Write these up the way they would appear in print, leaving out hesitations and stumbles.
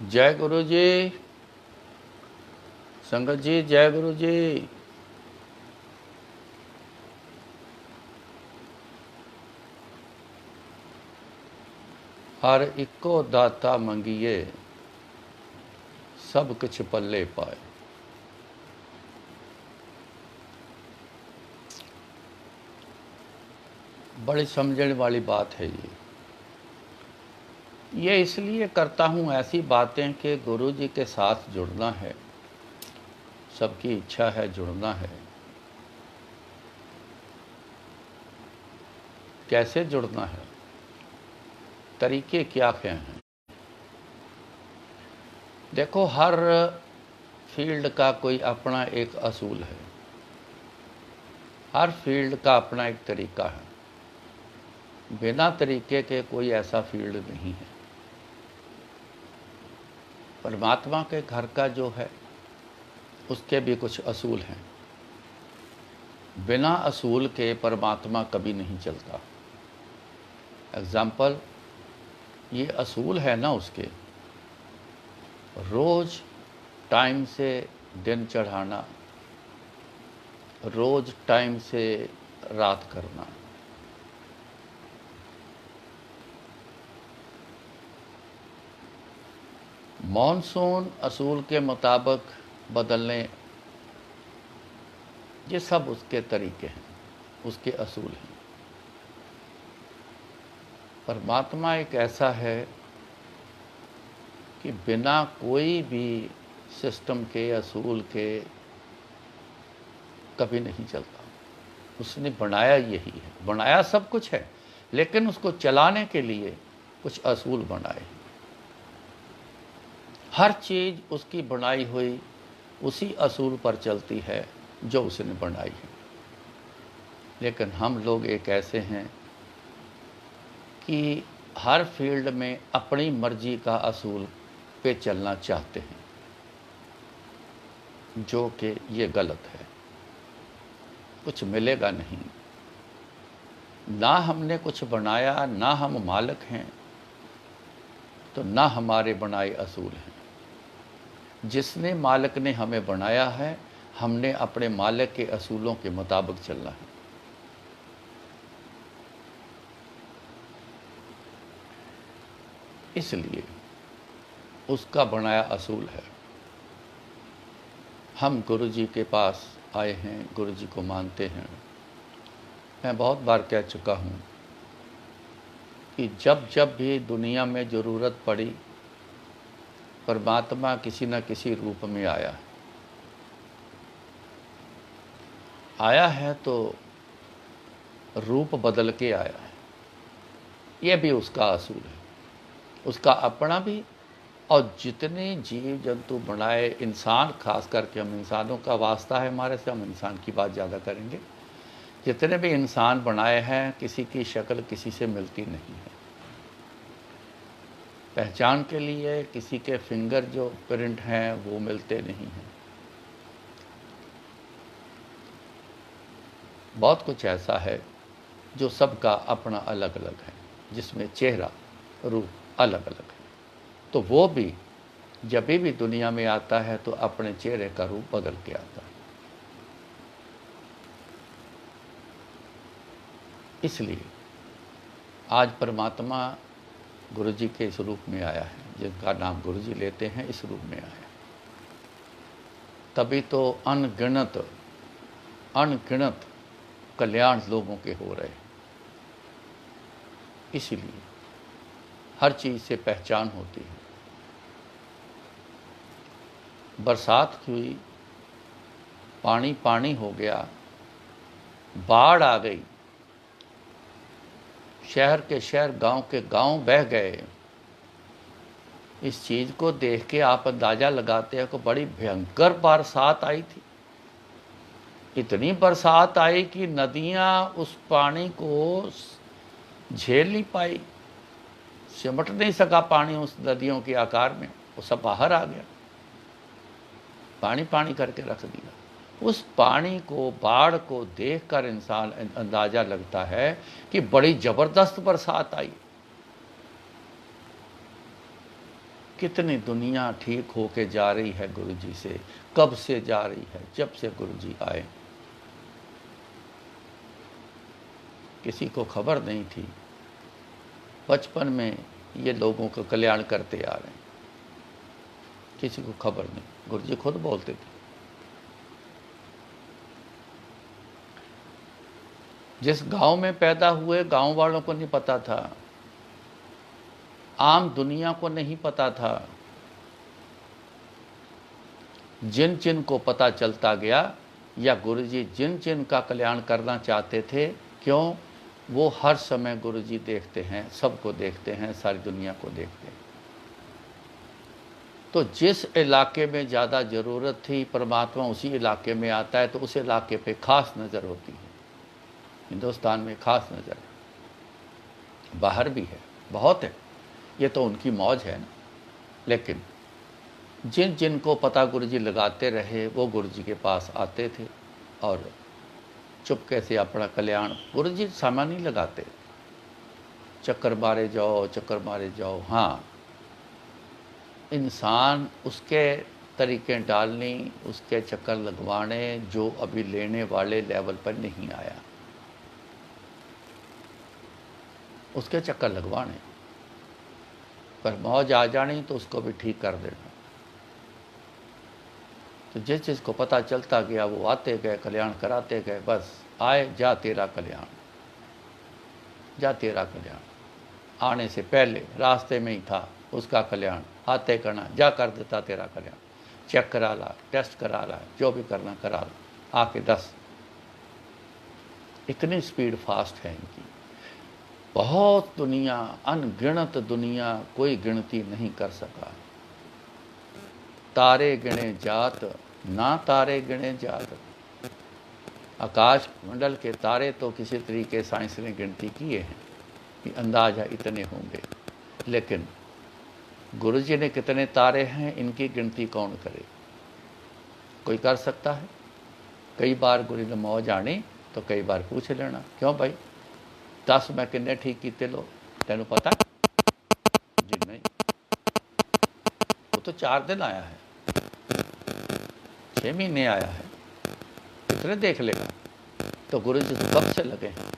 जय गुरु जी। संगत जी जय गुरु जी। हर इको दाता मंगिए, सब कुछ पल्ले पाए। बड़ी समझने वाली बात है ये इसलिए करता हूँ ऐसी बातें कि गुरु जी के साथ जुड़ना है, सबकी इच्छा है जुड़ना है। कैसे जुड़ना है, तरीके क्या क्या हैं? देखो, हर फील्ड का कोई अपना एक असूल है, हर फील्ड का अपना एक तरीका है। बिना तरीके के कोई ऐसा फील्ड नहीं है। परमात्मा के घर का जो है उसके भी कुछ असूल हैं। बिना असूल के परमात्मा कभी नहीं चलता। एग्जाम्पल, ये असूल है ना उसके, रोज़ टाइम से दिन चढ़ाना, रोज़ टाइम से रात करना। मॉनसून असूल के मुताबिक बदलने, ये सब उसके तरीके हैं, उसके असूल हैं। परमात्मा एक ऐसा है कि बिना कोई भी सिस्टम के, असूल के कभी नहीं चलता। उसने बनाया यही है, बनाया सब कुछ है, लेकिन उसको चलाने के लिए कुछ असूल बनाए। हर चीज़ उसकी बनाई हुई उसी असूल पर चलती है जो उसने बनाई है। लेकिन हम लोग एक ऐसे हैं कि हर फील्ड में अपनी मर्जी का असूल पे चलना चाहते हैं, जो कि ये गलत है। कुछ मिलेगा नहीं। ना हमने कुछ बनाया, ना हम मालिक हैं, तो ना हमारे बनाए असूल हैं। जिसने मालिक ने हमें बनाया है, हमने अपने मालिक के असूलों के मुताबिक चलना है। इसलिए उसका बनाया असूल है। हम गुरु जी के पास आए हैं, गुरु जी को मानते हैं। मैं बहुत बार कह चुका हूँ कि जब जब भी दुनिया में ज़रूरत पड़ी, परमात्मा किसी न किसी रूप में आया है तो रूप बदल के आया है। ये भी उसका असूल है, उसका अपना भी। और जितने जीव जंतु बनाए, इंसान खास करके, हम इंसानों का वास्ता है हमारे से, हम इंसान की बात ज़्यादा करेंगे। जितने भी इंसान बनाए हैं, किसी की शक्ल किसी से मिलती नहीं है। पहचान के लिए किसी के फिंगर जो प्रिंट हैं वो मिलते नहीं हैं। बहुत कुछ ऐसा है जो सबका अपना अलग अलग है, जिसमें चेहरा, रूप अलग अलग है। तो वो भी जब भी दुनिया में आता है तो अपने चेहरे का रूप बदल के आता है। इसलिए आज परमात्मा गुरु जी के इस रूप में आया है, जिनका नाम गुरु जी लेते हैं, इस रूप में आया। तभी तो अनगिनत कल्याण लोगों के हो रहे। इसीलिए हर चीज़ से पहचान होती है। बरसात हुई, पानी पानी हो गया, बाढ़ आ गई, शहर के शहर, गांव के गांव बह गए। इस चीज़ को देख के आप अंदाज़ा लगाते हैं कि बड़ी भयंकर बरसात आई थी। इतनी बरसात आई कि नदियां उस पानी को झेल नहीं पाई, सिमट नहीं सका पानी उस नदियों के आकार में, वो सब बाहर आ गया। पानी पानी करके रख दिया। उस पानी को, बाढ़ को देखकर इंसान अंदाज़ा लगता है कि बड़ी ज़बरदस्त बरसात आई। कितनी दुनिया ठीक होके जा रही है गुरु जी से, कब से जा रही है, जब से गुरु जी आए। किसी को खबर नहीं थी। बचपन में ये लोगों का कल्याण करते आ रहे हैं, किसी को खबर नहीं। गुरु जी खुद बोलते थे, जिस गांव में पैदा हुए गांव वालों को नहीं पता था, आम दुनिया को नहीं पता था। जिन जिन को पता चलता गया, या गुरुजी जिन जिन का कल्याण करना चाहते थे, क्यों, वो हर समय गुरुजी देखते हैं, सबको देखते हैं, सारी दुनिया को देखते हैं। तो जिस इलाके में ज़्यादा ज़रूरत थी, परमात्मा उसी इलाके में आता है, तो उस इलाके पे खास नज़र होती है। हिंदुस्तान में खास नज़र है, बाहर भी है, बहुत है, ये तो उनकी मौज है ना। लेकिन जिन जिन को पता गुरुजी लगाते रहे, वो गुरुजी के पास आते थे और चुपके से अपना कल्याण, गुरुजी सामान नहीं लगाते, चक्कर मारे जाओ, चक्कर मारे जाओ। हाँ, इंसान उसके तरीके डालने, उसके चक्कर लगवाने जो अभी लेने वाले लेवल पर नहीं आया, उसके चक्कर लगवाने। पर मौज आ जानी तो उसको भी ठीक कर देना। तो जिस चीज़ को पता चलता गया वो आते गए, कल्याण कराते गए। बस आए, जा तेरा कल्याण, जा तेरा कल्याण। आने से पहले रास्ते में ही था उसका कल्याण, आते करना, जा कर देता तेरा कल्याण। चेक करा ला, टेस्ट करा ला, जो भी करना करा ला, आके 10। इतनी स्पीड फास्ट है इनकी। बहुत दुनिया, अनगिनत दुनिया, कोई गिनती नहीं कर सका। तारे गिने जात, ना तारे गिने जात। आकाश मंडल के तारे तो किसी तरीके साइंस ने गिनती किए हैं कि अंदाजा इतने होंगे, लेकिन गुरु जी ने कितने तारे हैं इनकी गिनती कौन करे? कोई कर सकता है? कई बार गुरु ने मौज आनी तो कई बार पूछ लेना, क्यों भाई 10 मैं किन्ने ठीक किते लो, तेन पता? जी नहीं, वो तो 4 दिन आया है, 6 महीने आया है, कितने देख लेगा? तो गुरु जी तो कब से लगे हैं,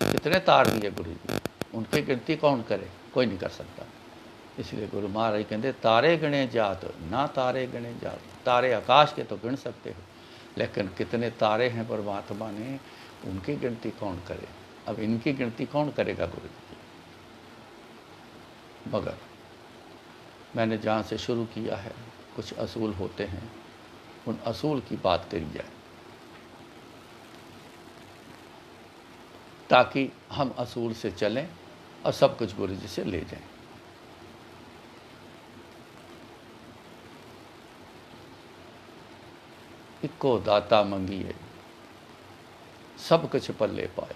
कितने तार दिए गुरु जी, उनकी गिनती कौन करे? कोई नहीं कर सकता। इसलिए गुरु महाराज कहते तारे गिने जात, ना तारे गिने जात। तारे आकाश के तो गिन सकते हो, लेकिन कितने तारे हैं परमात्मा ने, उनकी गिनती कौन करे? अब इनकी गिनती कौन करेगा गुरु जी? मगर मैंने जहाँ से शुरू किया है, कुछ असूल होते हैं, उन असूल की बात करी जाए ताकि हम असूल से चलें और सब कुछ गुरु जी से ले जाएं। इको दाता मंगिए, सब कुछ पल्ले पाए।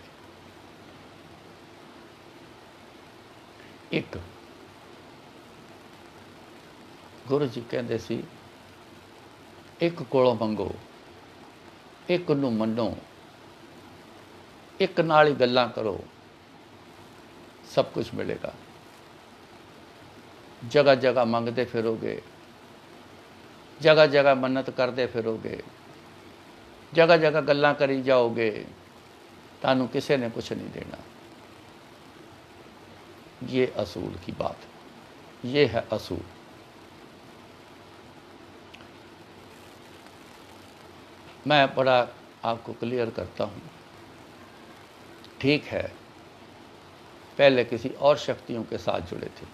एक गुरु जी कहते सी, एक कोलों मंगो, एक नूं मन्नो, एक नाल ही गल्लां करो, सब कुछ मिलेगा। जगह जगह मंगते फिरोगे, जगह जगह मन्नत करते फिरोगे, जगह जगह गल्लां करी जाओगे, तानू किसी ने कुछ नहीं देना। ये असूल की बात है, ये है असूल। मैं बड़ा आपको क्लियर करता हूँ। ठीक है, पहले किसी और शक्तियों के साथ जुड़े थे,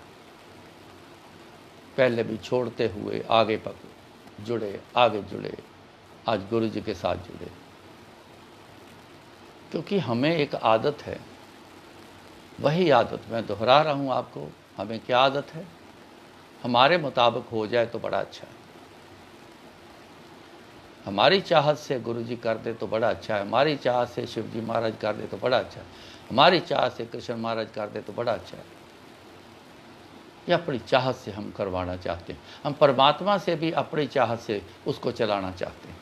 पहले भी छोड़ते हुए आगे जुड़े, आगे जुड़े, आज गुरु जी के साथ जुड़े। क्योंकि हमें एक आदत है, वही आदत मैं दोहरा रहा हूँ आपको। हमें क्या आदत है? हमारे मुताबिक हो जाए तो बड़ा अच्छा है, हमारी चाहत से गुरु जी कर दे तो बड़ा अच्छा है, हमारी चाहत से शिव जी महाराज कर दे तो बड़ा अच्छा है, हमारी चाहत से कृष्ण महाराज कर दे तो बड़ा अच्छा है। ये अपनी चाहत से हम करवाना चाहते हैं। हम परमात्मा से भी अपनी चाहत से उसको चलाना चाहते हैं,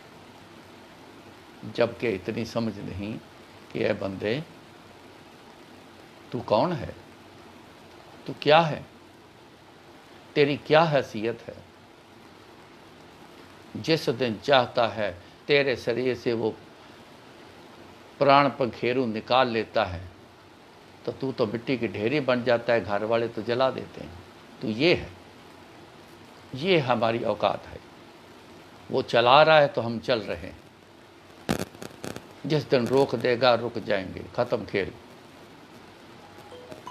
जबकि इतनी समझ नहीं कि ऐ बंदे, तू कौन है, तू क्या है, तेरी क्या हैसियत है। जिस दिन चाहता है तेरे शरीर से वो प्राण पंखेरु निकाल लेता है, तो तू तो मिट्टी की ढेरी बन जाता है, घर वाले तो जला देते हैं। तो ये है, ये हमारी औकात है। वो चला रहा है तो हम चल रहे हैं। जिस दिन रोक देगा रुक जाएंगे, ख़त्म खेल।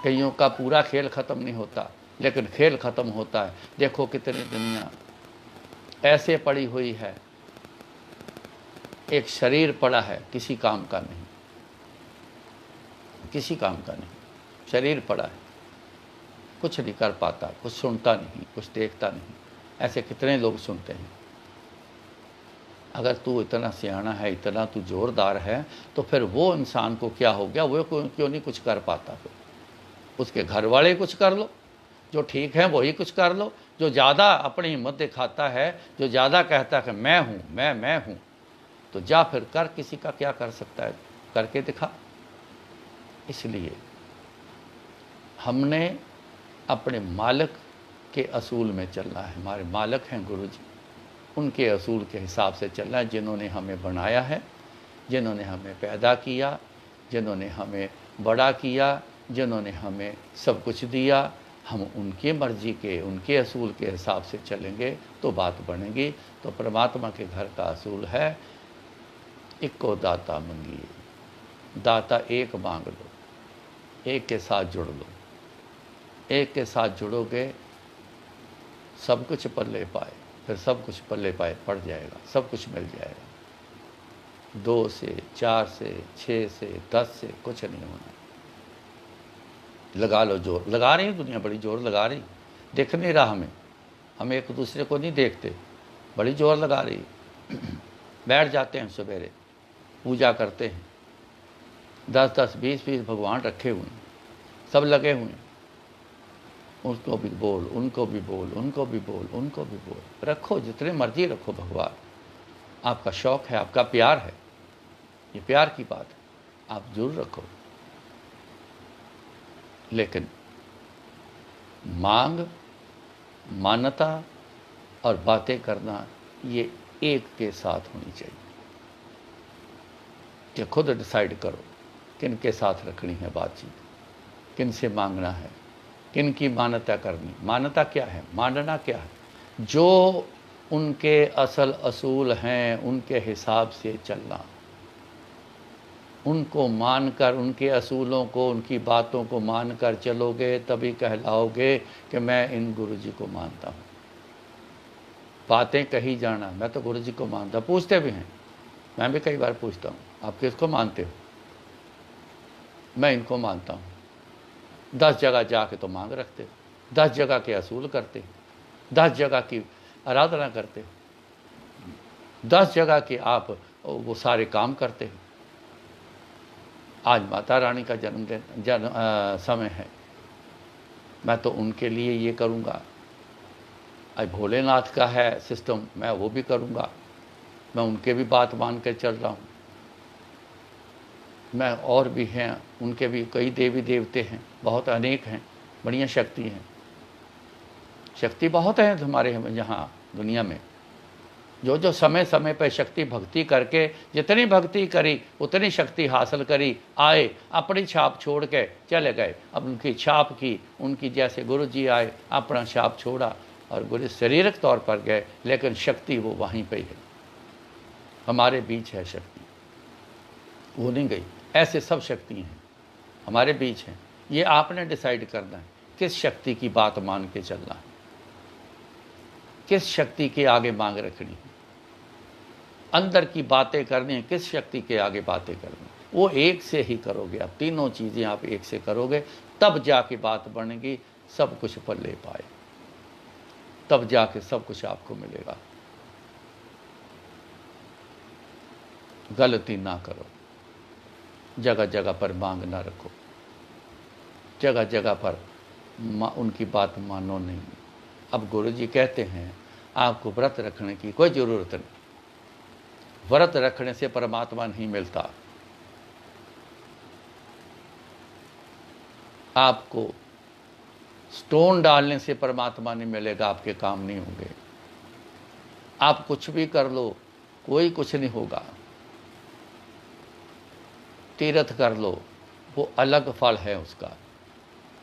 कईयों का पूरा खेल ख़त्म नहीं होता, लेकिन खेल ख़त्म होता है। देखो कितनी दुनिया ऐसे पड़ी हुई है, एक शरीर पड़ा है, किसी काम का नहीं, किसी काम का नहीं, शरीर पड़ा है, कुछ नहीं कर पाता, कुछ सुनता नहीं, कुछ देखता नहीं। ऐसे कितने लोग सुनते हैं। अगर तू इतना सियाना है, इतना तू जोरदार है, तो फिर वो इंसान को क्या हो गया, वो क्यों नहीं कुछ कर पाता। फिर उसके घर वाले कुछ कर लो, जो ठीक है वही कुछ कर लो। जो ज़्यादा अपनी हिम्मत दिखाता है, जो ज़्यादा कहता है कि मैं हूँ, मैं हूँ, तो जा फिर कर, किसी का क्या कर सकता है, करके दिखा। इसलिए हमने अपने मालिक के असूल में चलना है। हमारे मालिक हैं गुरु जी, उनके असूल के हिसाब से चलना है। जिन्होंने हमें बनाया है, जिन्होंने हमें पैदा किया, जिन्होंने हमें बड़ा किया, जिन्होंने हमें सब कुछ दिया, हम उनके मर्जी के, उनके असूल के हिसाब से चलेंगे तो बात बनेगी। तो परमात्मा के घर का असूल है, इक्को दाता मंगिए, दाता एक मांग लो, एक के साथ जुड़ लो। एक के साथ जुड़ोगे, सब कुछ पल्ले पाए, फिर सब कुछ पल्ले पाए पड़ जाएगा, सब कुछ मिल जाएगा। 2 से 4 से 6 से 10 से कुछ नहीं होना। लगा लो जोर, लगा रही है दुनिया, बड़ी जोर लगा रही, देख नहीं रहा हमें, हम एक दूसरे को नहीं देखते, बड़ी जोर लगा रही। बैठ जाते हैं सवेरे, पूजा करते हैं, 10-10 20-20 भगवान रखे हुए हैं, सब लगे हुए हैं। उनको भी बोल, उनको भी बोल, उनको भी बोल, उनको भी बोल, रखो जितने मर्जी रखो भगवान। आपका शौक़ है, आपका प्यार है, ये प्यार की बात है, आप जरूर रखो। लेकिन मांग, मान्यता और बातें करना ये एक के साथ होनी चाहिए। कि खुद डिसाइड करो किन के साथ रखनी है बातचीत, किन से मांगना है, किन की मान्यता करनी। मान्यता क्या है, मानना क्या है, जो उनके असल असूल हैं उनके हिसाब से चलना। उनको मानकर, उनके असूलों को, उनकी बातों को मानकर चलोगे तभी कहलाओगे कि मैं इन गुरु जी को मानता हूँ। बातें कही जाना, मैं तो गुरु जी को मानता, पूछते भी हैं, मैं भी कई बार पूछता हूँ, आप किसको मानते हो? मैं इनको मानता हूँ। 10 जगह जाके तो मांग रखते, 10 जगह के असूल करते, 10 जगह की आराधना करते, 10 जगह के आप वो सारे काम करते हो। आज माता रानी का जन्म समय है, मैं तो उनके लिए ये करूँगा। आज भोलेनाथ का है सिस्टम, मैं वो भी करूँगा, मैं उनके भी बात मान कर चल रहा हूँ। मैं और भी हैं, उनके भी कई देवी देवते हैं, बहुत अनेक हैं, बढ़िया शक्ति हैं, शक्ति बहुत है हमारे यहाँ दुनिया में। जो जो समय समय पर शक्ति भक्ति करके, जितनी भक्ति करी उतनी शक्ति हासिल करी, आए अपनी छाप छोड़ के चले गए। अब उनकी छाप की, उनकी जैसे गुरु जी आए अपना छाप छोड़ा और गुरु शारीरिक तौर पर गए, लेकिन शक्ति वो वहीं पे है, हमारे बीच है शक्ति, वो नहीं गई। ऐसे सब शक्ति हैं हमारे बीच हैं। ये आपने डिसाइड करना है किस शक्ति की बात मान के चलना है, किस शक्ति के आगे मांग रखनी है, अंदर की बातें करनी है, किस शक्ति के आगे बातें करनी, वो एक से ही करोगे आप। तीनों चीज़ें आप एक से करोगे तब जाके बात बनेगी, सब कुछ पल्ले पाए, तब जाके सब कुछ आपको मिलेगा। गलती ना करो, जगह जगह पर मांग ना रखो, जगह जगह पर उनकी बात मानो नहीं। अब गुरु जी कहते हैं आपको व्रत रखने की कोई ज़रूरत नहीं, व्रत रखने से परमात्मा नहीं मिलता। आपको स्टोन डालने से परमात्मा नहीं मिलेगा, आपके काम नहीं होंगे। आप कुछ भी कर लो, कोई कुछ नहीं होगा। तीर्थ कर लो, वो अलग फल है उसका,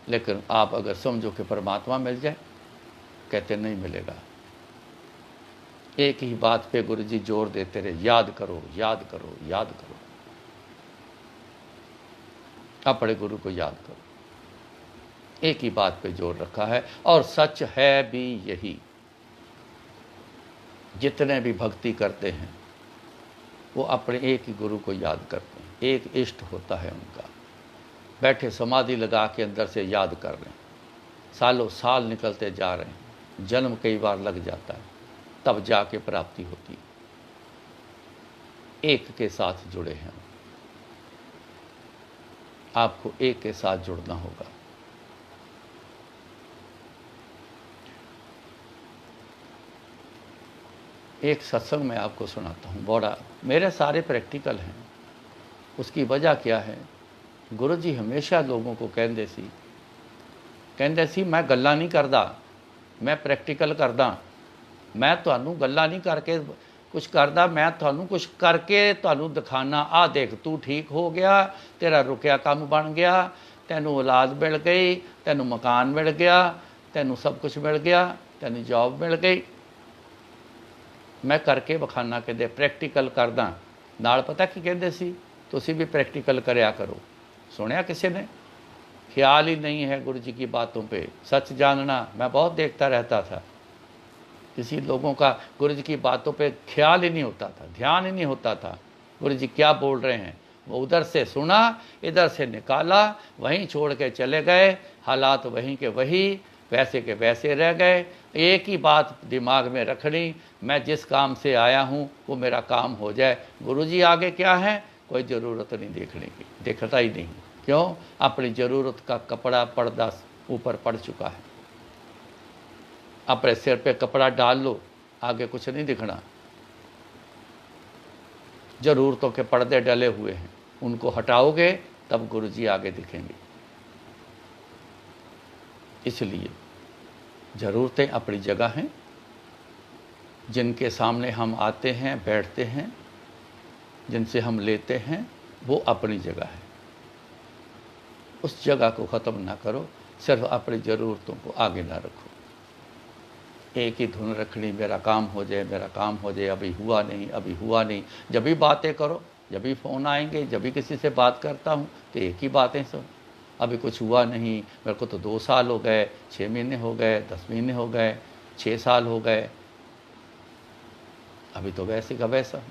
लेकिन आप अगर समझो कि परमात्मा मिल जाए, कहते नहीं मिलेगा। एक ही बात पे गुरु जी जोर देते रहे, याद करो, याद करो, याद करो, अपने गुरु को याद करो। एक ही बात पे जोर रखा है, और सच है भी यही। जितने भी भक्ति करते हैं वो अपने एक ही गुरु को याद करते हैं, एक इष्ट होता है उनका। बैठे समाधि लगा के अंदर से याद कर रहे हैं, सालों साल निकलते जा रहे हैं, जन्म कई बार लग जाता है, तब जाके प्राप्ति होती है। एक के साथ जुड़े हैं, आपको एक के साथ जुड़ना होगा। एक सत्संग मैं आपको सुनाता हूँ, बड़ा, मेरे सारे प्रैक्टिकल हैं। उसकी वजह क्या है, गुरु जी हमेशा लोगों को कहते सी मैं गल्लां नहीं करदा, मैं प्रैक्टिकल करदा। मैं तुहानू गल्लां नहीं करके कुछ करदा, मैं तुहानू कुछ करके तुहानू दिखाना। आ देख तू ठीक हो गया, तेरा रुकिया काम बन गया, तैनू औलाद मिल गई, तैनू मकान मिल गया, तैनू सब कुछ मिल गया, तैनू जॉब मिल गई। मैं करके विखाना, कहते प्रैक्टिकल करदा। नाल पता की कहते सी, तुसी भी प्रैक्टिकल करया करो। सुनिया किसी ने? ख्याल ही नहीं है गुरु जी की बातों पे। सच जानना, मैं बहुत देखता रहता था, किसी लोगों का गुरु जी की बातों पे ख्याल ही नहीं होता था, ध्यान ही नहीं होता था गुरु जी क्या बोल रहे हैं। वो उधर से सुना, इधर से निकाला, वहीं छोड़ के चले गए, हालात वहीं के वही, वैसे के वैसे रह गए। एक ही बात दिमाग में रखनी, मैं जिस काम से आया हूँ वो मेरा काम हो जाए। गुरु जी आगे क्या है, कोई ज़रूरत नहीं देखने की, देखता ही नहीं। क्यों? अपनी ज़रूरत का कपड़ा पर्दा ऊपर पड़ चुका है। अपने सिर पे कपड़ा डाल लो, आगे कुछ नहीं दिखना। ज़रूरतों के पर्दे डले हुए हैं, उनको हटाओगे तब गुरु जी आगे दिखेंगे। इसलिए ज़रूरतें अपनी जगह हैं, जिनके सामने हम आते हैं, बैठते हैं, जिनसे हम लेते हैं, वो अपनी जगह है। उस जगह को ख़त्म ना करो, सिर्फ अपनी ज़रूरतों को आगे ना रखो। एक ही धुन रखनी, मेरा काम हो जाए, मेरा काम हो जाए, अभी हुआ नहीं, अभी हुआ नहीं। जब भी बातें करो, जब भी फ़ोन आएंगे, जब भी किसी से बात करता हूँ तो एक ही बातें सुन, अभी कुछ हुआ नहीं, मेरे को तो 2 साल हो गए, 6 महीने हो गए, 10 महीने हो गए, 6 साल हो गए, अभी तो वैसे का वैसा।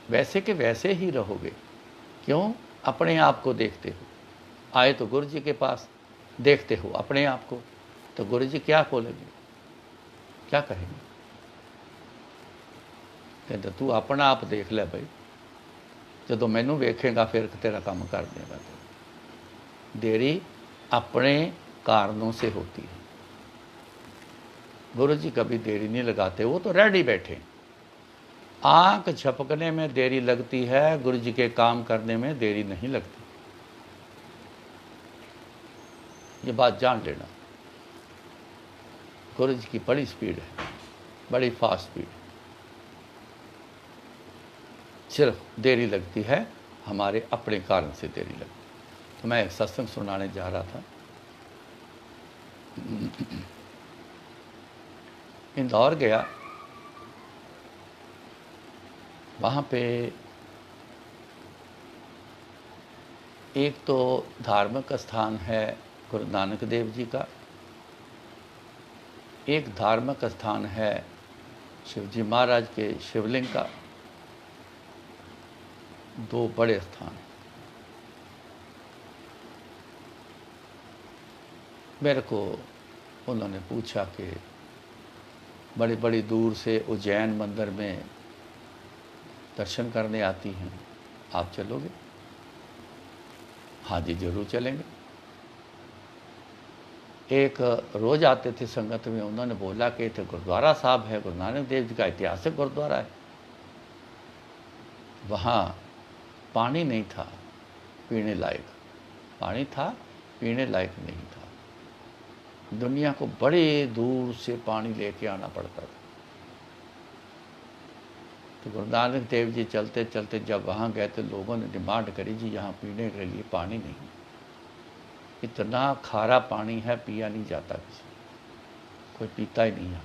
वैसे के वैसे ही रहोगे। क्यों? अपने आप को देखते हो। आए तो गुरु जी के पास, देखते हो अपने आप को, तो गुरु जी क्या बोलेंगे, क्या कहेंगे? कहते तू अपना आप देख ले भाई, जो मैनू वेखेगा फिर तेरा काम कर देगा। तो देरी अपने कारणों से होती है। गुरु जी कभी देरी नहीं लगाते, वो तो रेडी बैठे। आंख झपकने में देरी लगती है, गुरु जी के काम करने में देरी नहीं लगती। ये बात जान लेना। गुरु जी की बड़ी स्पीड है, बड़ी फास्ट स्पीड। सिर्फ देरी लगती है हमारे अपने कारण से देरी लगती। तो मैं एक सत्संग सुनाने जा रहा था, इंदौर गया। वहाँ पे एक तो धार्मिक स्थान है गुरु नानक देव जी का, एक धार्मिक स्थान है शिवजी महाराज के शिवलिंग का। 2 बड़े स्थान। मेरे को उन्होंने पूछा कि बड़ी बड़ी दूर से उज्जैन मंदिर में दर्शन करने आती हैं, आप चलोगे? हाँ जी, जरूर चलेंगे। एक रोज आते थे संगत में, उन्होंने बोला कि इधर गुरुद्वारा साहब है, गुरु नानक देव जी का ऐतिहासिक गुरुद्वारा है, वहाँ पानी नहीं था पीने लायक, पानी था पीने लायक नहीं था, दुनिया को बड़े दूर से पानी लेके आना पड़ता था। तो गुरु नानक देव जी चलते चलते जब वहाँ गए तो लोगों ने डिमांड करी, जी यहाँ पीने के लिए पानी नहीं, इतना खारा पानी है, पिया नहीं जाता, किसी कोई पीता ही नहीं है।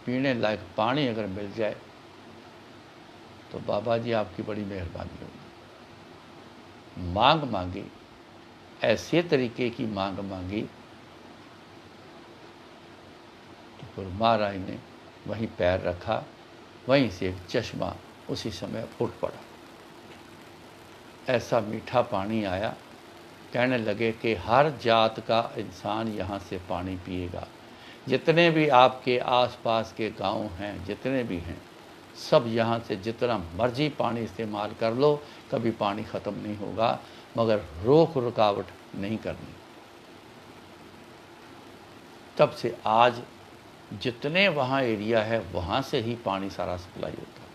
पीने लायक पानी अगर मिल जाए तो बाबा जी आपकी बड़ी मेहरबानी होगी। मांग मांगी, ऐसे तरीके की मांग मांगी कि गुरु महाराज ने वहीं पैर रखा, वहीं से एक चश्मा उसी समय फूट पड़ा। ऐसा मीठा पानी आया, कहने लगे कि हर जात का इंसान यहाँ से पानी पिएगा, जितने भी आपके आसपास के गांव हैं, जितने भी हैं, सब यहाँ से जितना मर्जी पानी इस्तेमाल कर लो, कभी पानी ख़त्म नहीं होगा, मगर रोक रुकावट नहीं करनी। तब से आज जितने वहाँ एरिया है, वहाँ से ही पानी सारा सप्लाई होता है।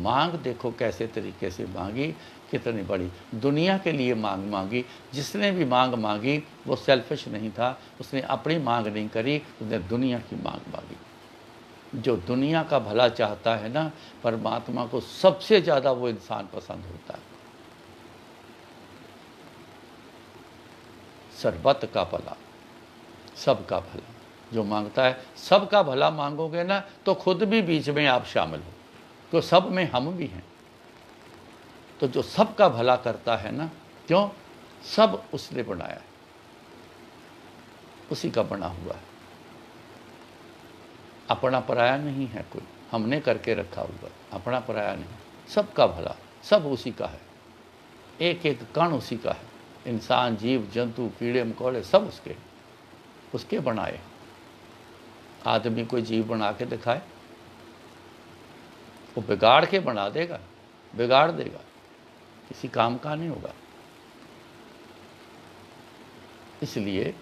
मांग देखो कैसे तरीके से मांगी, कितनी बड़ी दुनिया के लिए मांग मांगी। जिसने भी मांग मांगी वो सेल्फिश नहीं था, उसने अपनी मांग नहीं करी, उसने दुनिया की मांग मांगी। जो दुनिया का भला चाहता है ना, परमात्मा को सबसे ज़्यादा वो इंसान पसंद होता है। सर्बत का भला, सबका भला जो मांगता है, सबका भला मांगोगे ना तो खुद भी बीच में आप शामिल हो, तो सब में हम भी हैं। तो जो सबका भला करता है ना, क्यों, सब उसने बनाया है, उसी का बना हुआ है, अपना पराया नहीं है कोई, हमने करके रखा हुआ, अपना पराया नहीं। सबका भला सब उसी का है, एक एक कण उसी का है, इंसान, जीव जंतु, कीड़े मकोड़े सब उसके बनाए। आदमी कोई जीव बना के दिखाए, वो बिगाड़ के बना देगा, बिगाड़ देगा, किसी काम का नहीं होगा। इसलिए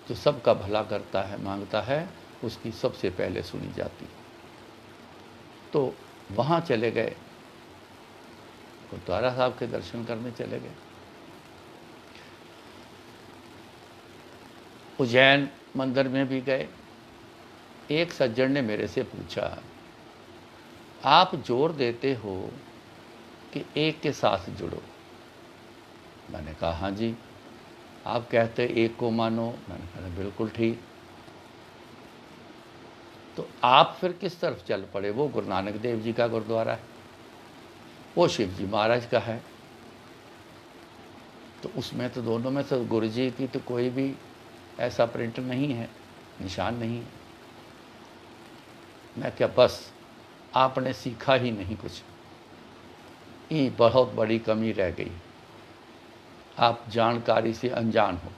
जो सबका भला करता है, मांगता है, उसकी सबसे पहले सुनी जाती। तो वहाँ चले गए, गुरुद्वारा साहब के दर्शन करने चले गए। उज्जैन मंदिर में भी गए। एक सज्जन ने मेरे से पूछा, आप जोर देते हो कि एक के साथ जुड़ो। मैंने कहा हाँ जी, आप कहते एक को मानो। मैंने कहा बिल्कुल ठीक। तो आप फिर किस तरफ चल पड़े? वो गुरु नानक देव जी का गुरुद्वारा है, वो शिव जी महाराज का है, तो उसमें तो दोनों में तो गुरु जी की तो कोई भी ऐसा प्रिंट नहीं है, निशान नहीं है। मैं क्या, बस आपने सीखा ही नहीं कुछ, ये बहुत बड़ी कमी रह गई, आप जानकारी से अनजान हो।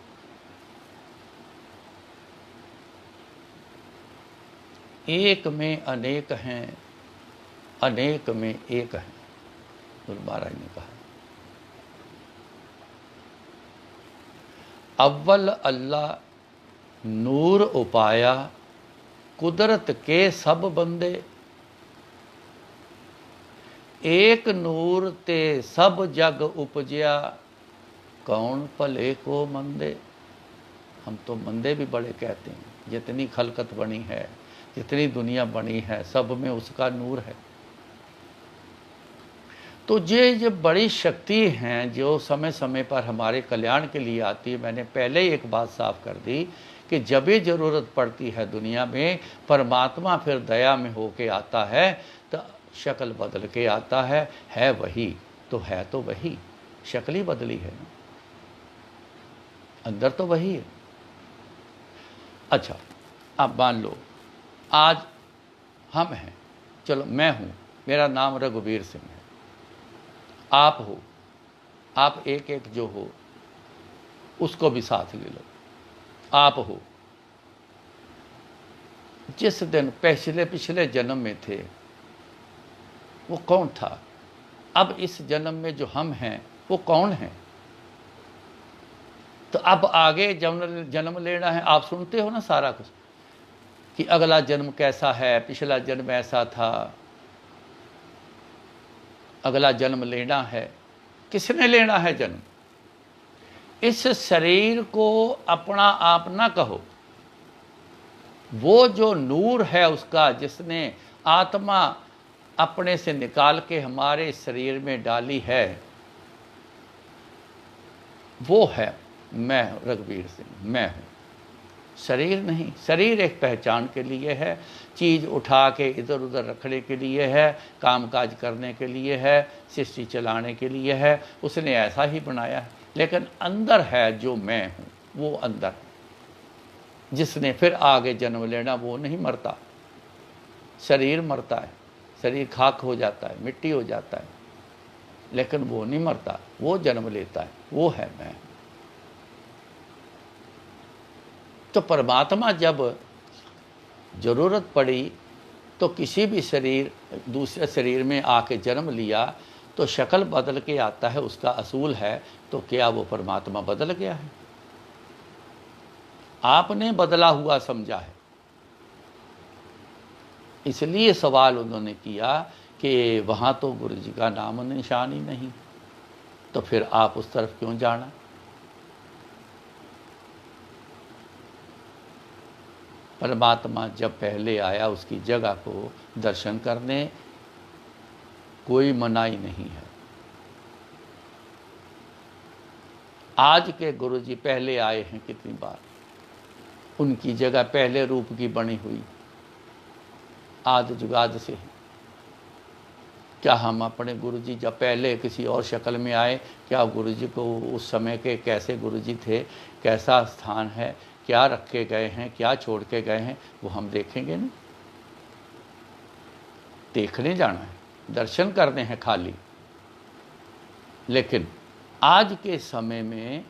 एक में अनेक हैं, अनेक में एक हैं, गुरु महाराज ने कहा। अव्वल अल्लाह नूर उपाया, कुदरत के सब बंदे, एक नूर ते सब जग उपजया, कौन भले को मंदे। हम तो मंदे भी बड़े कहते हैं, जितनी खलकत बनी है, जितनी दुनिया बनी है, सब में उसका नूर है। तो ये बड़ी शक्ति हैं जो समय समय पर हमारे कल्याण के लिए आती है। मैंने पहले ही एक बात साफ कर दी कि जब भी ज़रूरत पड़ती है दुनिया में, परमात्मा फिर दया में होके आता है, तो शक्ल बदल के आता है वही, तो है तो वही, शक्ल ही बदली है ना, अंदर तो वही है। अच्छा, आप मान लो आज हम हैं, चलो मैं हूँ, मेरा नाम रघुवीर सिंह है, आप हो, आप एक एक जो हो उसको भी साथ ले लो। आप हो, जिस दिन पिछले जन्म में थे वो कौन था? अब इस जन्म में जो हम हैं वो कौन हैं। तो अब आगे जन्म लेना है। आप सुनते हो ना सारा कुछ कि अगला जन्म कैसा है, पिछला जन्म ऐसा था, अगला जन्म लेना है। किसने लेना है जन्म? इस शरीर को अपना आप ना कहो, वो जो नूर है उसका, जिसने आत्मा अपने से निकाल के हमारे शरीर में डाली है, वो है मैं रघुवीर सिंह। मैं हूँ, शरीर नहीं। शरीर एक पहचान के लिए है, चीज़ उठा के इधर उधर रखने के लिए है, कामकाज करने के लिए है, सृष्टि चलाने के लिए है, उसने ऐसा ही बनाया है। लेकिन अंदर है जो मैं हूँ, वो अंदर है, जिसने फिर आगे जन्म लेना, वो नहीं मरता। शरीर मरता है, शरीर खाक हो जाता है, मिट्टी हो जाता है, लेकिन वो नहीं मरता, वो जन्म लेता है, वो है मैं। तो परमात्मा जब ज़रूरत पड़ी तो किसी भी शरीर, दूसरे शरीर में आके जन्म लिया तो शक्ल बदल के आता है, उसका असूल है। तो क्या वो परमात्मा बदल गया है? आपने बदला हुआ समझा है, इसलिए सवाल उन्होंने किया कि वहाँ तो गुरु जी का नाम निशान ही नहीं, तो फिर आप उस तरफ क्यों जाना? परमात्मा जब पहले आया, उसकी जगह को दर्शन करने कोई मनाही नहीं है। आज के गुरु जी पहले आए हैं कितनी बार, उनकी जगह पहले रूप की बनी हुई आदि जुगाद से। क्या हम अपने गुरु जी जब पहले किसी और शक्ल में आए, क्या गुरु जी को उस समय के कैसे गुरु जी थे, कैसा स्थान है, क्या रखे गए हैं, क्या छोड़ के गए हैं, वो हम देखेंगे नहीं। देखने जाना है, दर्शन करने हैं खाली। लेकिन आज के समय में,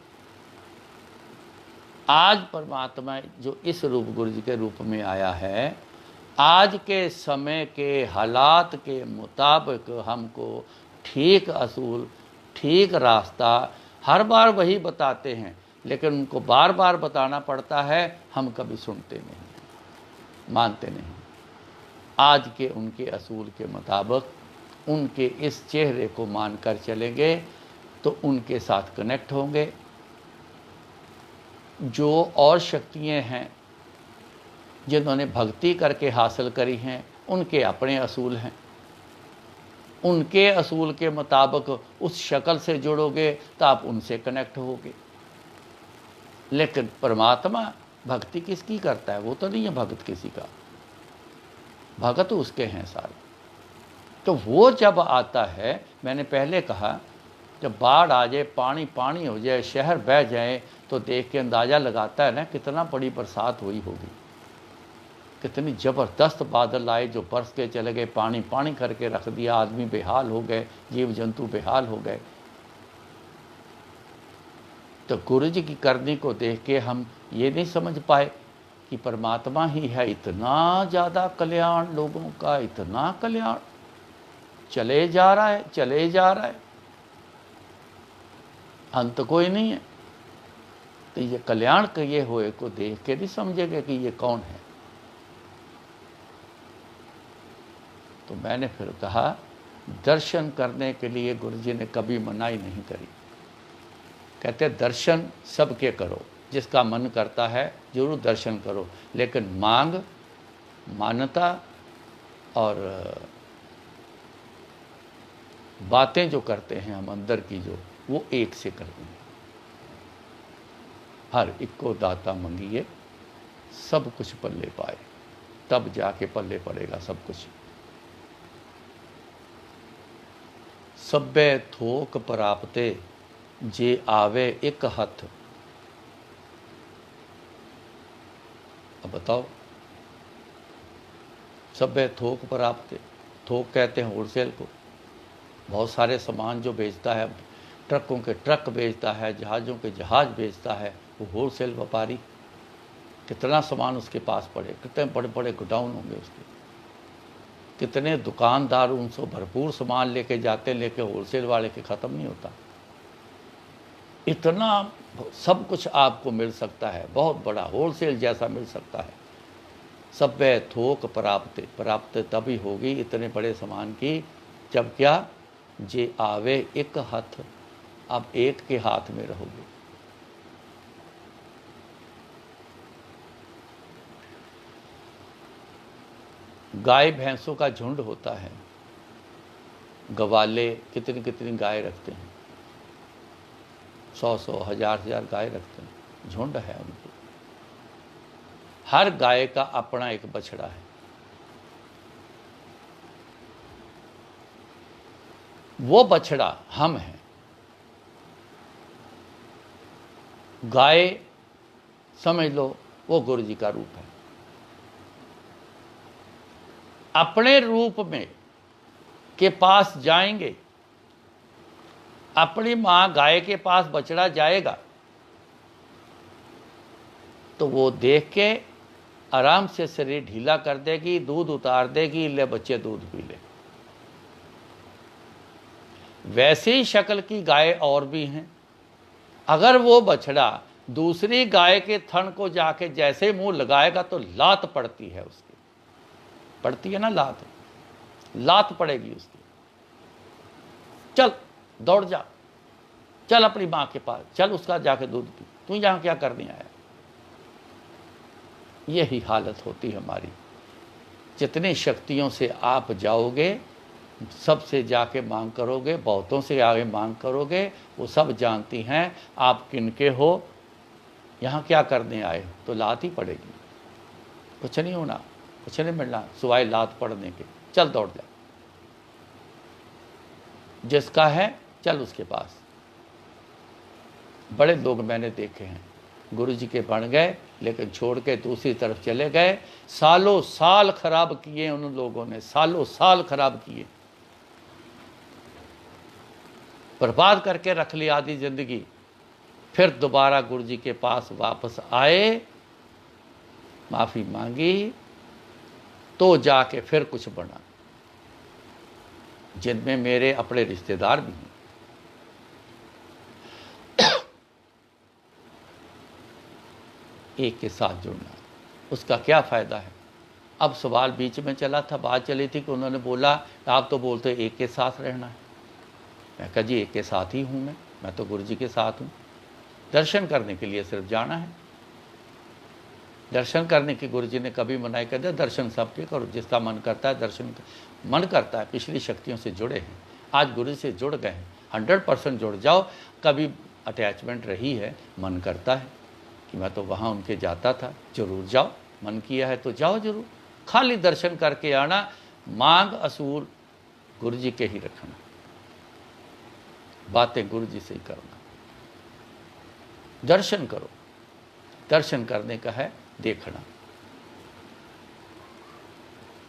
आज परमात्मा जो इस रूप गुरु जी के रूप में आया है, आज के समय के हालात के मुताबिक हमको ठीक असूल, ठीक रास्ता हर बार वही बताते हैं, लेकिन उनको बार बार बताना पड़ता है। हम कभी सुनते नहीं, मानते नहीं। आज के उनके असूल के मुताबिक उनके इस चेहरे को मानकर चलेंगे तो उनके साथ कनेक्ट होंगे। जो और शक्तियाँ हैं जिन्होंने भक्ति करके हासिल करी हैं, उनके अपने असूल हैं। उनके असूल के मुताबिक उस शक्ल से जुड़ोगे तो आप उनसे कनेक्ट होगे। लेकिन परमात्मा भक्ति किसकी करता है? वो तो नहीं है भगत किसी का, भगत उसके हैं सारे। तो वो जब आता है, मैंने पहले कहा, जब बाढ़ आ जाए, पानी पानी हो जाए, शहर बह जाए, तो देख के अंदाज़ा लगाता है ना कितना बड़ी बरसात हुई होगी, कितनी ज़बरदस्त बादल आए जो बरस के चले गए, पानी पानी करके रख दिया, आदमी बेहाल हो गए, जीव जंतु बेहाल हो गए। तो गुरु जी की करनी को देख के हम ये नहीं समझ पाए कि परमात्मा ही है। इतना ज़्यादा कल्याण लोगों का, इतना कल्याण चले जा रहा है, चले जा रहा है, अंत कोई नहीं है। तो ये कल्याण किए हुए को देख के नहीं समझेंगे कि ये कौन है। तो मैंने फिर कहा, दर्शन करने के लिए गुरु जी ने कभी मनाही नहीं करी। कहते दर्शन सबके करो, जिसका मन करता है जरूर दर्शन करो, लेकिन मांग, मान्यता और बातें जो करते हैं हम अंदर की, जो वो एक से करते हैं। हर एक को दाता मंगिए, सब कुछ पल्ले पाए, तब जाके पल्ले पड़ेगा सब कुछ। सब्बे थोक प्राप्ते जे आवे एक हथ। अब बताओ, सब्बे थोक प्राप्ते, थोक कहते हैं होलसेल को। बहुत सारे सामान जो बेचता है, ट्रकों के ट्रक बेचता है, जहाज़ों के जहाज़ बेचता है, वो होलसेल व्यापारी। कितना सामान उसके पास पड़े, कितने बड़े बड़े गोडाउन होंगे उसके। कितने दुकानदार उनसे भरपूर सामान लेके जाते, लेके होलसेल वाले के ख़त्म नहीं होता। इतना सब कुछ आपको मिल सकता है, बहुत बड़ा होलसेल जैसा मिल सकता है। सभ्य थोक प्राप्त तभी होगी इतने बड़े सामान की, जब क्या जे आवे एक हाथ, अब एक के हाथ में रहोगे। गाय भैंसों का झुंड होता है, गवाले कितनी कितनी गाय रखते हैं, 100 1000 गाय रखते हैं, झुंड है उनकी। हर गाय का अपना एक बछड़ा है। वो बछड़ा हम हैं। गाय समझ लो वो गुरु जी का रूप है। अपने रूप में के पास जाएंगे, अपनी मां गाय के पास बछड़ा जाएगा तो वो देख के आराम से शरीर ढीला कर देगी, दूध उतार देगी, ले बच्चे दूध पी ले। वैसे ही शक्ल की गाय और भी हैं। अगर वो बछड़ा दूसरी गाय के थन को जाके जैसे मुंह लगाएगा तो लात पड़ती है उसकी, पड़ती है ना लात, लात पड़ेगी उसकी। चल दौड़ जा, चल अपनी मां के पास, चल उसका जाके दूध पी, तू यहां क्या करने आया। यही हालत होती है हमारी। जितनी शक्तियों से आप जाओगे, सबसे जाके मांग करोगे, बहुतों से आगे मांग करोगे, वो सब जानती हैं आप किनके हो, यहाँ क्या करने आए हो, तो लात ही पड़ेगी। कुछ नहीं होना, कुछ नहीं मिलना सिवाय लात पड़ने के। चल दौड़ जा, जिसका है चल उसके पास। बड़े लोग मैंने देखे हैं, गुरु जी के बन गए लेकिन छोड़ के दूसरी तरफ चले गए। सालों साल खराब किए उन लोगों ने, सालों साल खराब किए, बर्बाद करके रख ली आधी जिंदगी। फिर दोबारा गुरु जी के पास वापस आए, माफी मांगी तो जाके फिर कुछ बना, जिनमें मेरे अपने रिश्तेदार भी हैं। एक के साथ जुड़ना, उसका क्या फ़ायदा है। अब सवाल बीच में चला था, बात चली थी कि उन्होंने बोला आप तो बोलते एक के साथ रहना है। मैं कहा जी एक के साथ ही हूँ, मैं तो गुरु जी के साथ हूँ। दर्शन करने के लिए सिर्फ जाना है, दर्शन करने की गुरु जी ने कभी मनाई कर दिया। दर्शन सबके करो, जिसका मन करता है दर्शन, मन करता है। पिछली शक्तियों से जुड़े हैं, आज गुरु से जुड़ गए हैं, 100% जुड़ जाओ। कभी अटैचमेंट रही है, मन करता है कि मैं तो वहाँ उनके जाता था, जरूर जाओ, मन किया है तो जाओ जरूर। खाली दर्शन करके आना, मांग असूल गुरु जी के ही रखना, बातें गुरु जी से ही करना। दर्शन करो, दर्शन करने का है देखना।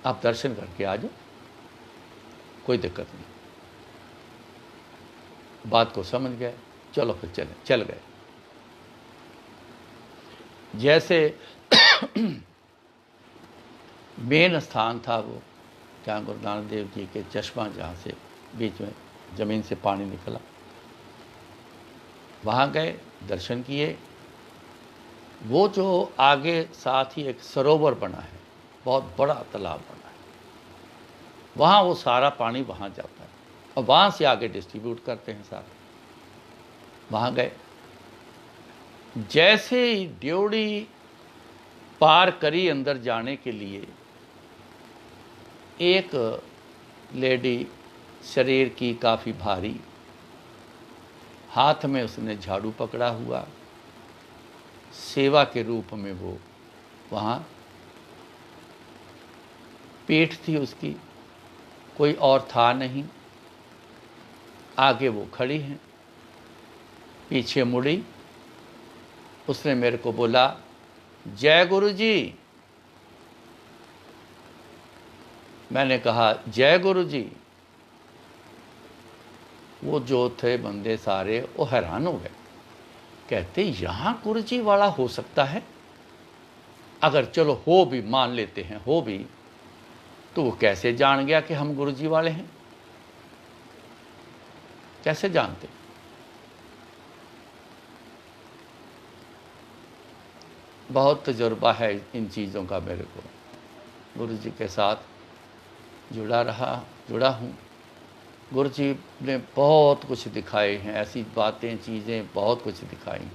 आप दर्शन करके आ जाओ, कोई दिक्कत नहीं। बात को समझ गए, चलो फिर चल गए। जैसे मेन स्थान था वो, क्या गुरु नानक देव जी के चश्मा, जहाँ से बीच में ज़मीन से पानी निकला, वहाँ गए, दर्शन किए। वो जो आगे साथ ही एक सरोवर बना है, बहुत बड़ा तालाब बना है, वहाँ वो सारा पानी वहाँ जाता है और वहाँ से आगे डिस्ट्रीब्यूट करते हैं सारा। वहाँ गए, जैसे ही ड्योढ़ी पार करी अंदर जाने के लिए, एक लेडी शरीर की काफ़ी भारी, हाथ में उसने झाड़ू पकड़ा हुआ, सेवा के रूप में वो वहाँ, पीठ थी उसकी, कोई और था नहीं। आगे वो खड़ी हैं, पीछे मुड़ी, उसने मेरे को बोला जय गुरु जी। मैंने कहा जय गुरु जी। वो जो थे बंदे सारे वो हैरान हो गए, कहते यहाँ गुरु जी वाला हो सकता है। अगर चलो हो भी मान लेते हैं, हो भी, तो वो कैसे जान गया कि हम गुरुजी वाले हैं? कैसे जानते? बहुत तजुर्बा है इन चीज़ों का मेरे को। गुरुजी के साथ जुड़ा हूँ। गुरुजी ने बहुत कुछ दिखाए हैं, ऐसी बातें, चीज़ें बहुत कुछ दिखाई।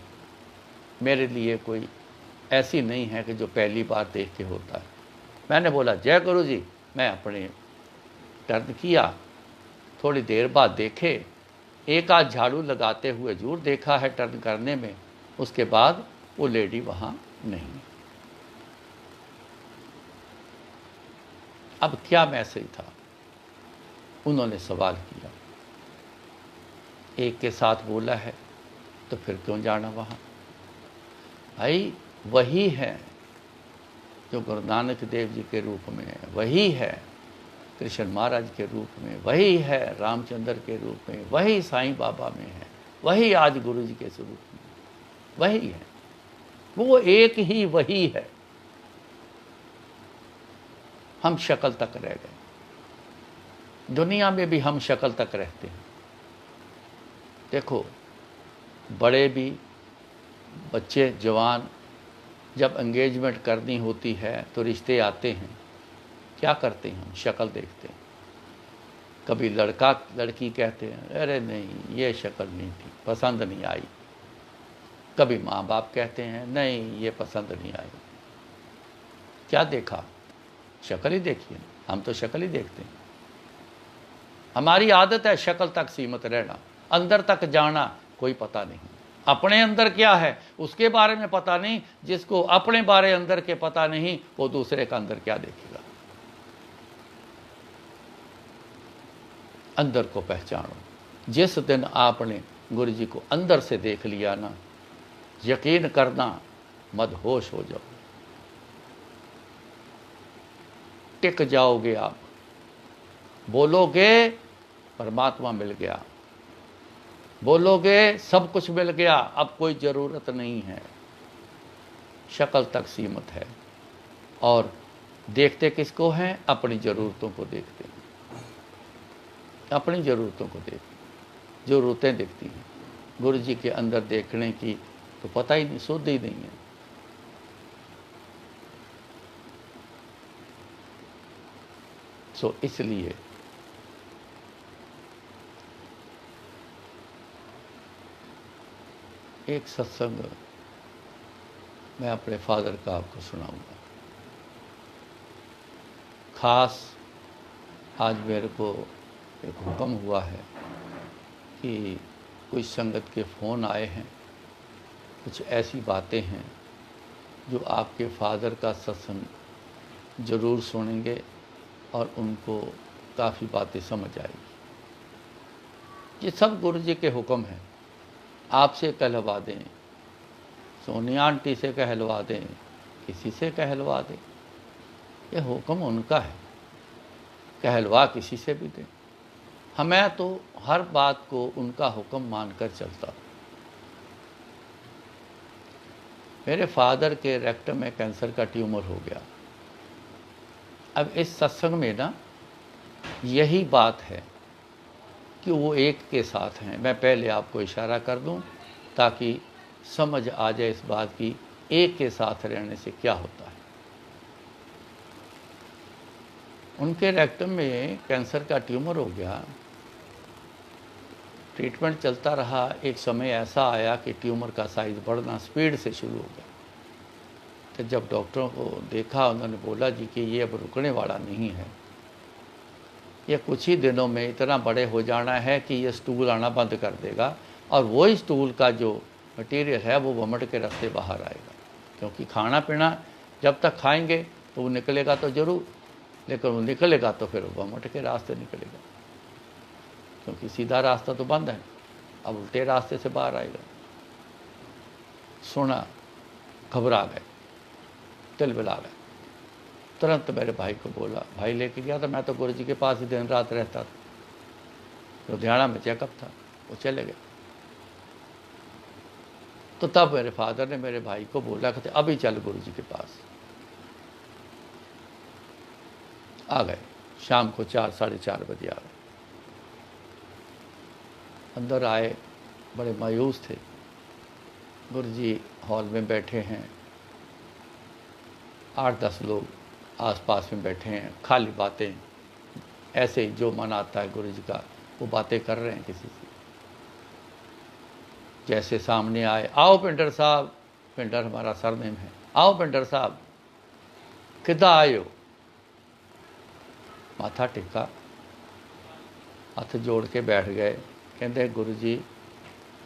मेरे लिए कोई ऐसी नहीं है कि जो पहली बार देख के होता है। मैंने बोला जय गुरुजी, मैं अपने टर्न किया, थोड़ी देर बाद देखे, एक आध झाड़ू लगाते हुए जरूर देखा है टर्न करने में, उसके बाद वो लेडी वहाँ नहीं। अब क्या मैसेज था? उन्होंने सवाल किया, एक के साथ बोला है तो फिर क्यों जाना वहाँ? भाई वही है जो गुरु नानक देव जी के रूप में है, वही है कृष्ण महाराज के रूप में, वही है रामचंद्र के रूप में, वही साईं बाबा में है, वही आज गुरु जी के स्वरूप में, वही है। वो एक ही वही है। हम शक्ल तक रह गए। दुनिया में भी हम शक्ल तक रहते हैं। देखो, बड़े भी, बच्चे, जवान, जब एंगेजमेंट करनी होती है तो रिश्ते आते हैं, क्या करते हैं? हम शक्ल देखते हैं। कभी लड़का लड़की कहते हैं अरे नहीं ये शक्ल नहीं थी, पसंद नहीं आई। कभी माँ बाप कहते हैं नहीं ये पसंद नहीं आई। क्या देखा? शक्ल ही देखी है। हम तो शक्ल ही देखते हैं। हमारी आदत है शक्ल तक सीमित रहना, अंदर तक जाना कोई पता नहीं। अपने अंदर क्या है उसके बारे में पता नहीं। जिसको अपने बारे अंदर के पता नहीं, वो दूसरे का अंदर क्या देखेगा? अंदर को पहचानो। जिस दिन आपने गुरु जी को अंदर से देख लिया ना, यकीन करना मदहोश हो जाओ, टिक जाओगे आप। बोलोगे परमात्मा मिल गया, बोलोगे सब कुछ मिल गया, अब कोई ज़रूरत नहीं है। शक्ल तक सीमित है। और देखते किसको हैं? अपनी ज़रूरतों को देखते हैं। अपनी ज़रूरतों को देखते, ज़रूरतें दिखती हैं। गुरु जी के अंदर देखने की तो पता ही नहीं, सुध ही नहीं है। सो इसलिए एक सत्संग मैं अपने फादर का आपको सुनाऊंगा। खास आज मेरे को एक हुक्म हुआ है कि कुछ संगत के फ़ोन आए हैं, कुछ ऐसी बातें हैं जो आपके फादर का सत्संग ज़रूर सुनेंगे और उनको काफ़ी बातें समझ आएगी। ये सब गुरु जी के हुक्म हैं। आपसे कहलवा दें, सोनिया आंटी से कहलवा दें, किसी से कहलवा दें, ये हुक्म उनका है। कहलवा किसी से भी दें। हमें तो हर बात को उनका हुक्म मानकर चलता हूँ। मेरे फादर के रेक्टम में कैंसर का ट्यूमर हो गया। अब इस सत्संग में ना यही बात है कि वो एक के साथ हैं। मैं पहले आपको इशारा कर दूं ताकि समझ आ जाए इस बात की, एक के साथ रहने से क्या होता है। उनके रेक्टम में कैंसर का ट्यूमर हो गया। ट्रीटमेंट चलता रहा। एक समय ऐसा आया कि ट्यूमर का साइज़ बढ़ना स्पीड से शुरू हो गया। तो जब डॉक्टरों को देखा, उन्होंने बोला जी कि ये अब रुकने वाला नहीं है, ये कुछ ही दिनों में इतना बड़े हो जाना है कि ये स्टूल आना बंद कर देगा, और वही स्टूल का जो मटेरियल है वो वमट के रास्ते बाहर आएगा। क्योंकि खाना पीना जब तक खाएंगे तो वो निकलेगा तो ज़रूर, लेकिन वो निकलेगा तो फिर वमट के रास्ते निकलेगा, क्योंकि सीधा रास्ता तो बंद है, अब उल्टे रास्ते से बाहर आएगा। सुना, घबरा गए, तिलमिला गए। तुरंत मेरे भाई को बोला, भाई लेके गया था। मैं तो गुरु जी के पास ही दिन रात रहता था। लुधियाना में चेकअप था, वो चले गए। तो तब मेरे फादर ने मेरे भाई को बोला कि अभी चल गुरु जी के पास, आ गए। शाम को 4 साढ़े 4 बजे आ गए। अंदर आए, बड़े मायूस थे। गुरुजी हॉल में बैठे हैं, 8-10 लोग आसपास में बैठे हैं, खाली बातें, ऐसे ही जो मन आता है गुरुजी का वो बातें कर रहे हैं किसी से। जैसे सामने आए, आओ पिंडर साहब, पिंडर हमारा सरनेम है, आओ पिंडर साहब, किदा आए हो? माथा टेका, हाथ जोड़ के बैठ गए। कहते गुरु जी,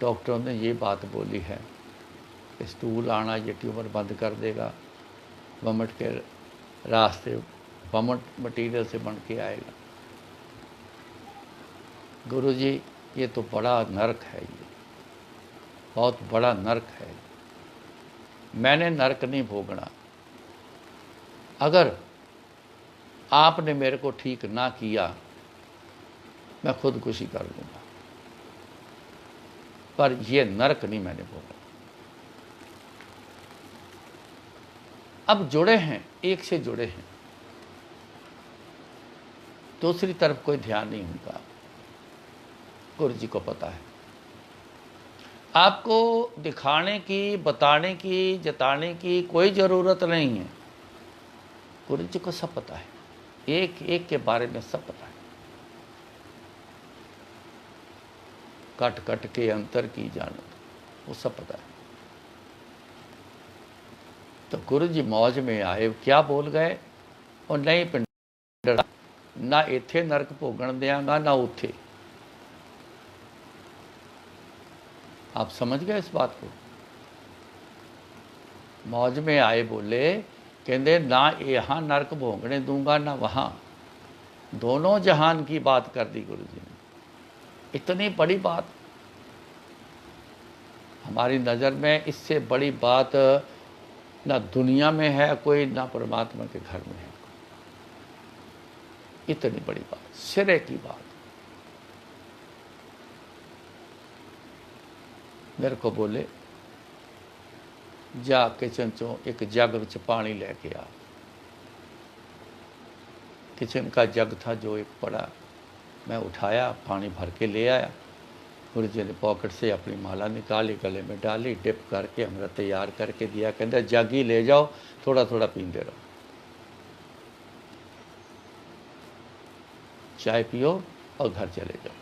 डॉक्टरों ने ये बात बोली है कि स्टूल आना ये ट्यूमर बंद कर देगा, वमट के रास्ते वमट मटीरियल से बन के आएगा। गुरु जी ये तो बड़ा नरक है, ये बहुत बड़ा नरक है। मैंने नरक नहीं भोगना। अगर आपने मेरे को ठीक ना किया मैं खुदकुशी कर लूँगा, पर ये नरक नहीं मैंने भोगा। अब जुड़े हैं, एक से जुड़े हैं, दूसरी तरफ कोई ध्यान नहीं उनका। गुरु जी को पता है। आपको दिखाने की, बताने की, जताने की कोई ज़रूरत नहीं है। गुरु जी को सब पता है, एक एक के बारे में सब पता है। कट कट के अंतर की जानत, वो सब पता है। तो गुरु जी मौज में आए, क्या बोल गए? और नहीं पिंडर, ना इत्थे नरक भोगण देंगा ना उथे। आप समझ गए इस बात को? मौज में आए, बोले, कहते ना यहाँ नरक भोगने दूंगा ना वहाँ। दोनों जहान की बात कर दी गुरु जी ने। इतनी बड़ी बात हमारी नज़र में, इससे बड़ी बात ना दुनिया में है कोई, ना परमात्मा के घर में है। इतनी बड़ी बात, सिरे की बात। मेरे को बोले, जा किचन चो एक जग विच पानी लेके आ। किचन का जग था जो एक पड़ा, मैं उठाया, पानी भर के ले आया। गुरु जी ने पॉकेट से अपनी माला निकाली, गले में डाली, डिप करके अमृत तैयार करके दिया। कहते जग ही ले जाओ, थोड़ा थोड़ा पीते रहो, चाय पियो और घर चले जाओ।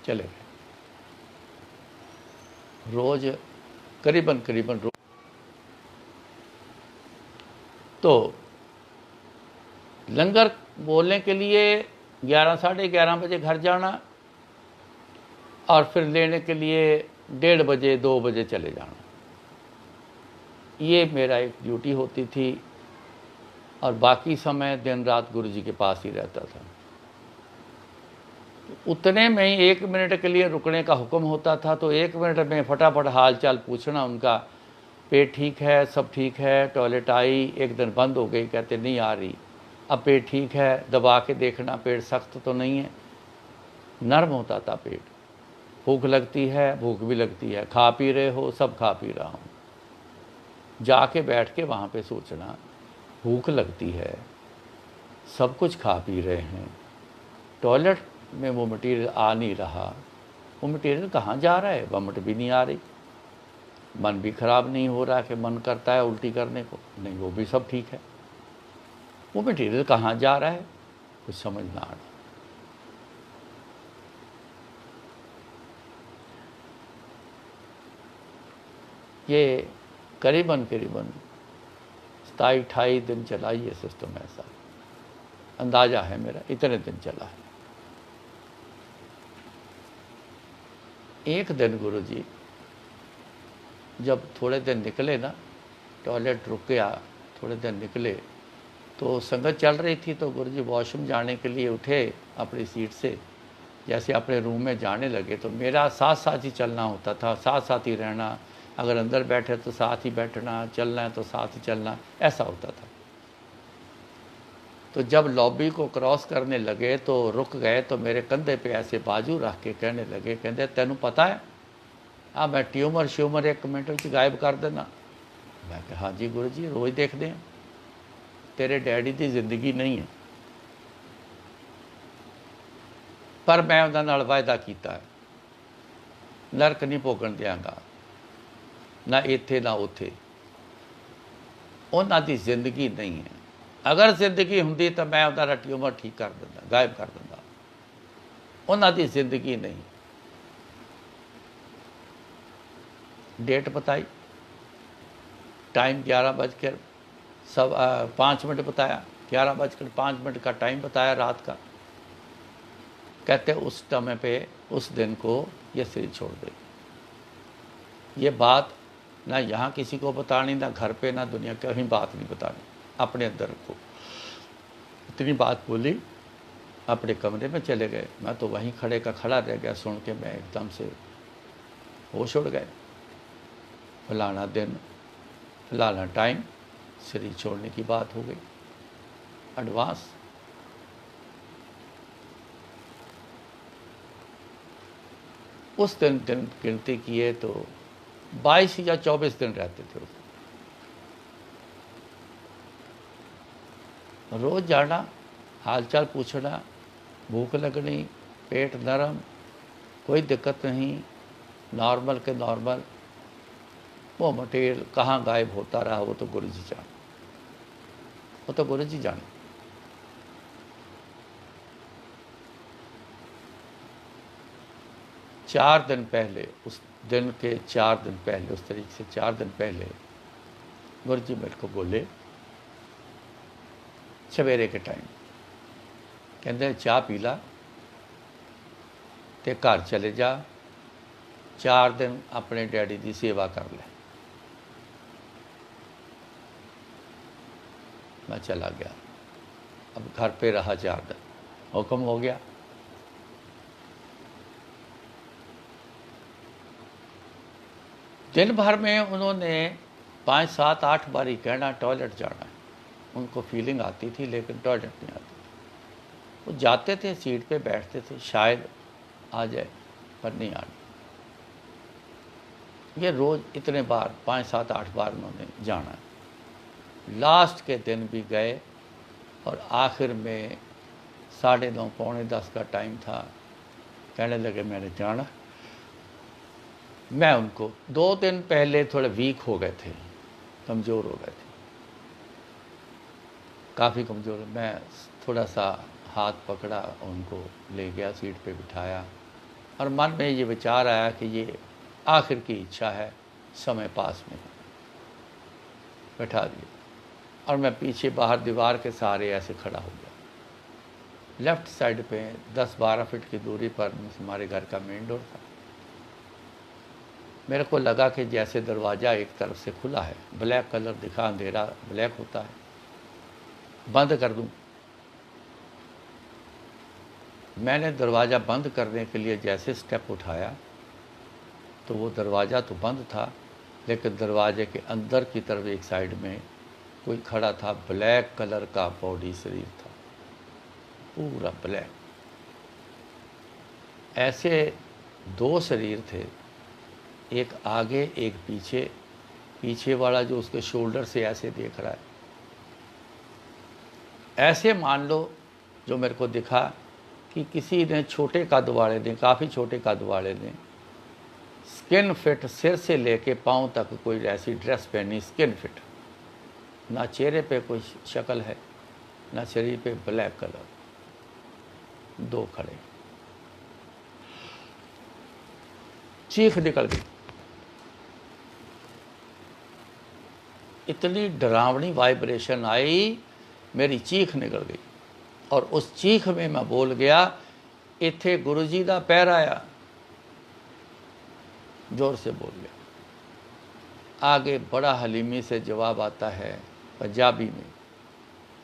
चले गए। रोज करीबन रोज। तो लंगर बोलने के लिए 11 साढ़े 11 बजे घर जाना और फिर लेने के लिए 1:30 बजे 2 बजे चले जाना। ये मेरा एक ड्यूटी होती थी और बाकी समय दिन रात गुरु जी के पास ही रहता था। उतने में ही 1 मिनट के लिए रुकने का हुक्म होता था, तो 1 मिनट में फटाफट हाल चाल पूछना उनका, पेट ठीक है, सब ठीक है, टॉयलेट आई, एक दिन बंद हो गई, कहते नहीं आ रही, अब पेट ठीक है, दबा के देखना पेट सख्त तो नहीं है। नर्म होता था पेट। भूख लगती है, भूख भी लगती है, खा पी रहे हो, सब खा पी रहा हूँ। जाके बैठ के वहाँ पे सोचना, भूख लगती है, सब कुछ खा पी रहे हैं, टॉयलेट में वो मटीरियल आ नहीं रहा, वो मटीरियल कहाँ जा रहा है? वमट भी नहीं आ रही, मन भी खराब नहीं हो रहा कि मन करता है उल्टी करने को, नहीं वो भी सब ठीक है, वो मटीरियल कहाँ जा रहा है? कुछ समझ ना आ रहा। ये करीबन 27-28 दिन चला ये सिस्टम। ऐसा अंदाज़ा है मेरा, इतने दिन चला है। एक दिन गुरु जी जब थोड़े दिन निकले ना, टॉयलेट रुक गया, थोड़े दिन निकले तो संगत चल रही थी, तो गुरु जी वॉशरूम जाने के लिए उठे अपनी सीट से, जैसे अपने रूम में जाने लगे तो मेरा साथ साथ ही चलना होता था, साथ साथ ही रहना। अगर अंदर बैठे तो साथ ही बैठना, चलना है तो साथ ही चलना, ऐसा होता था। तो जब लॉबी को क्रॉस करने लगे तो रुक गए, तो मेरे कंधे पे ऐसे बाजू रख के कहने लगे, कहते तेनू पता है मैं ट्यूमर श्यूमर 1 मिनट में गायब कर देना। मैं कहा हाँ जी गुरु जी रोज़ देखते हैं, तेरे डैडी की जिंदगी नहीं है, पर मैं उन्हां नाल वायदा किया है, नरक नहीं भोगण देंगा, ना इत्थे ना उत्थे। उन्हां दी जिंदगी नहीं है। अगर जिंदगी हुंदी तो मैं उन्हां ट्यूमर ठीक कर दिंदा, गायब कर दिंदा। उन्हां दी जिंदगी नहीं। डेट बताई, टाइम 11:05 बताया, 11:05 का टाइम बताया रात का। कहते उस समय पे उस दिन को ये शरीर छोड़ देगी। ये बात ना यहाँ किसी को बतानी, ना घर पे, ना दुनिया, कहीं बात नहीं बतानी, अपने अंदर रखो। इतनी बात बोली, अपने कमरे में चले गए। मैं तो वहीं खड़े का खड़ा रह गया। सुन के मैं एकदम से होश उड़ गए। फलाना दिन, फलाना टाइम, शरीर छोड़ने की बात हो गई। एडवांस उस दिन गिनती किए तो 22 या 24 दिन रहते थे उस। रोज जाना, हालचाल पूछना, भूख लगनी, पेट नरम, कोई दिक्कत नहीं, नॉर्मल के नॉर्मल। वो मटेरियल कहाँ गायब होता रहा वो तो गुरु जी जाने, वो तो गुरु जी जाने। 4 दिन पहले, उस दिन के 4 दिन पहले, उस तरीके से 4 दिन पहले गुरु जी मेरे को बोले सवेरे के टाइम, कहते चाह पी ला ते घर चले जा, 4 दिन अपने डैडी की सेवा कर ले। मैं चला गया। अब घर पे रहा 4 दिन, हुक्म हो गया। दिन भर में उन्होंने 5, 7, 8 बार ही कहना टॉयलेट जाना है। उनको फीलिंग आती थी लेकिन टॉयलेट नहीं आती। वो जाते थे, सीट पे बैठते थे, शायद आ जाए, पर नहीं आनी। ये रोज़ इतने बार 5, 7, 8 बार उन्होंने जाना है। लास्ट के दिन भी गए और आखिर में 9:30, पौने 10 का टाइम था। कहने लगे मैंने जाना। मैं उनको 2 दिन पहले थोड़े वीक हो गए थे, कमज़ोर हो गए थे, काफ़ी कमज़ोर। मैं थोड़ा सा हाथ पकड़ा, उनको ले गया, सीट पे बिठाया और मन में ये विचार आया कि ये आखिर की इच्छा है, समय पास में बैठा दिया। और मैं पीछे बाहर दीवार के सहारे ऐसे खड़ा हो गया। लेफ़्ट साइड पे 10-12 फीट की दूरी पर हमारे घर का मेन डोर था। मेरे को लगा कि जैसे दरवाज़ा एक तरफ से खुला है, ब्लैक कलर दिखा, अंधेरा ब्लैक होता है, बंद कर दूं। मैंने दरवाज़ा बंद करने के लिए जैसे स्टेप उठाया तो वो दरवाज़ा तो बंद था, लेकिन दरवाजे के अंदर की तरफ एक साइड में कोई खड़ा था। ब्लैक कलर का बॉडी शरीर था, पूरा ब्लैक। ऐसे 2 शरीर थे, एक आगे एक पीछे। पीछे वाला जो उसके शोल्डर से ऐसे देख रहा है, ऐसे मान लो जो मेरे को दिखा कि किसी ने छोटे कद वाले ने, काफ़ी छोटे कद वाले ने, स्किन फिट, सिर से लेके पाँव तक कोई ऐसी ड्रेस पहनी, स्किन फिट, ना चेहरे पे कोई शक्ल है, ना शरीर पे, ब्लैक कलर। 2 खड़े, चीख निकल गई। इतनी डरावनी वाइब्रेशन आई, मेरी चीख निकल गई। और उस चीख में मैं बोल गया, इत्थे गुरु जी का पैर आया। जोर से बोल गया। आगे बड़ा हलीमी से जवाब आता है पंजाबी में,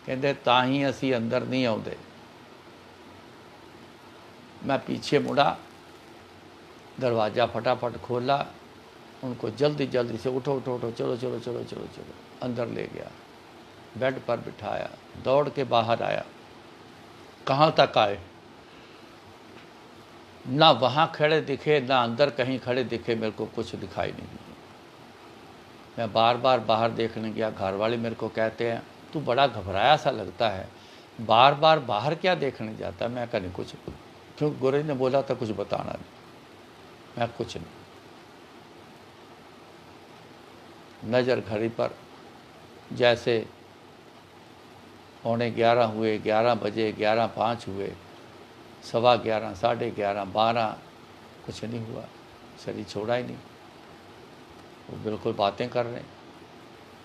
कहते ताही असी अंदर नहीं आते। मैं पीछे मुड़ा, दरवाज़ा फटाफट खोला, उनको जल्दी जल्दी से उठो उठो उठो, चलो चलो चलो चलो चलो, अंदर ले गया, बेड पर बिठाया, दौड़ के बाहर आया। कहाँ तक आए, ना वहाँ खड़े दिखे, ना अंदर कहीं खड़े दिखे, मेरे को कुछ दिखाई नहीं दिया। मैं बार बार बाहर देखने गया, घर वाले मेरे को कहते हैं तू बड़ा घबराया सा लगता है, बार बार बाहर क्या देखने जाता है। मैं कहा नहीं कुछ, क्यों गुरुजी ने बोला था कुछ बताना नहीं। मैं कुछ नहीं। नज़र घड़ी पर जैसे 11:15 हुए, 11 बजे, 11:05 हुए, 11:15, 11:30, 12, कुछ नहीं हुआ, शरीर छोड़ा ही नहीं। वो बिल्कुल बातें कर रहे हैं।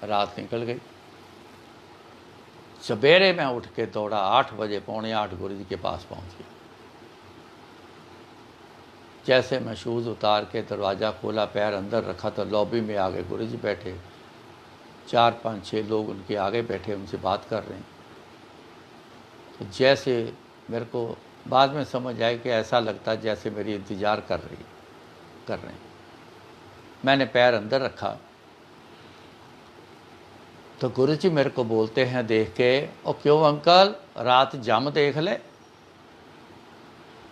रात निकल गई। सवेरे मैं उठ के दौड़ा, 8 बजे, 7:45 गुरुजी के पास पहुंच गया। जैसे मैं शूज़ उतार के दरवाज़ा खोला, पैर अंदर रखा तो लॉबी में आ गए गुरुजी बैठे। 4, 5, 6 लोग उनके आगे बैठे, उनसे बात कर रहे हैं। तो जैसे मेरे को बाद में समझ आया कि ऐसा लगता है जैसे मेरी इंतज़ार कर रहे हैं। मैंने पैर अंदर रखा तो गुरुजी मेरे को बोलते हैं देख के, ओ क्यों अंकल, रात जम देख ले।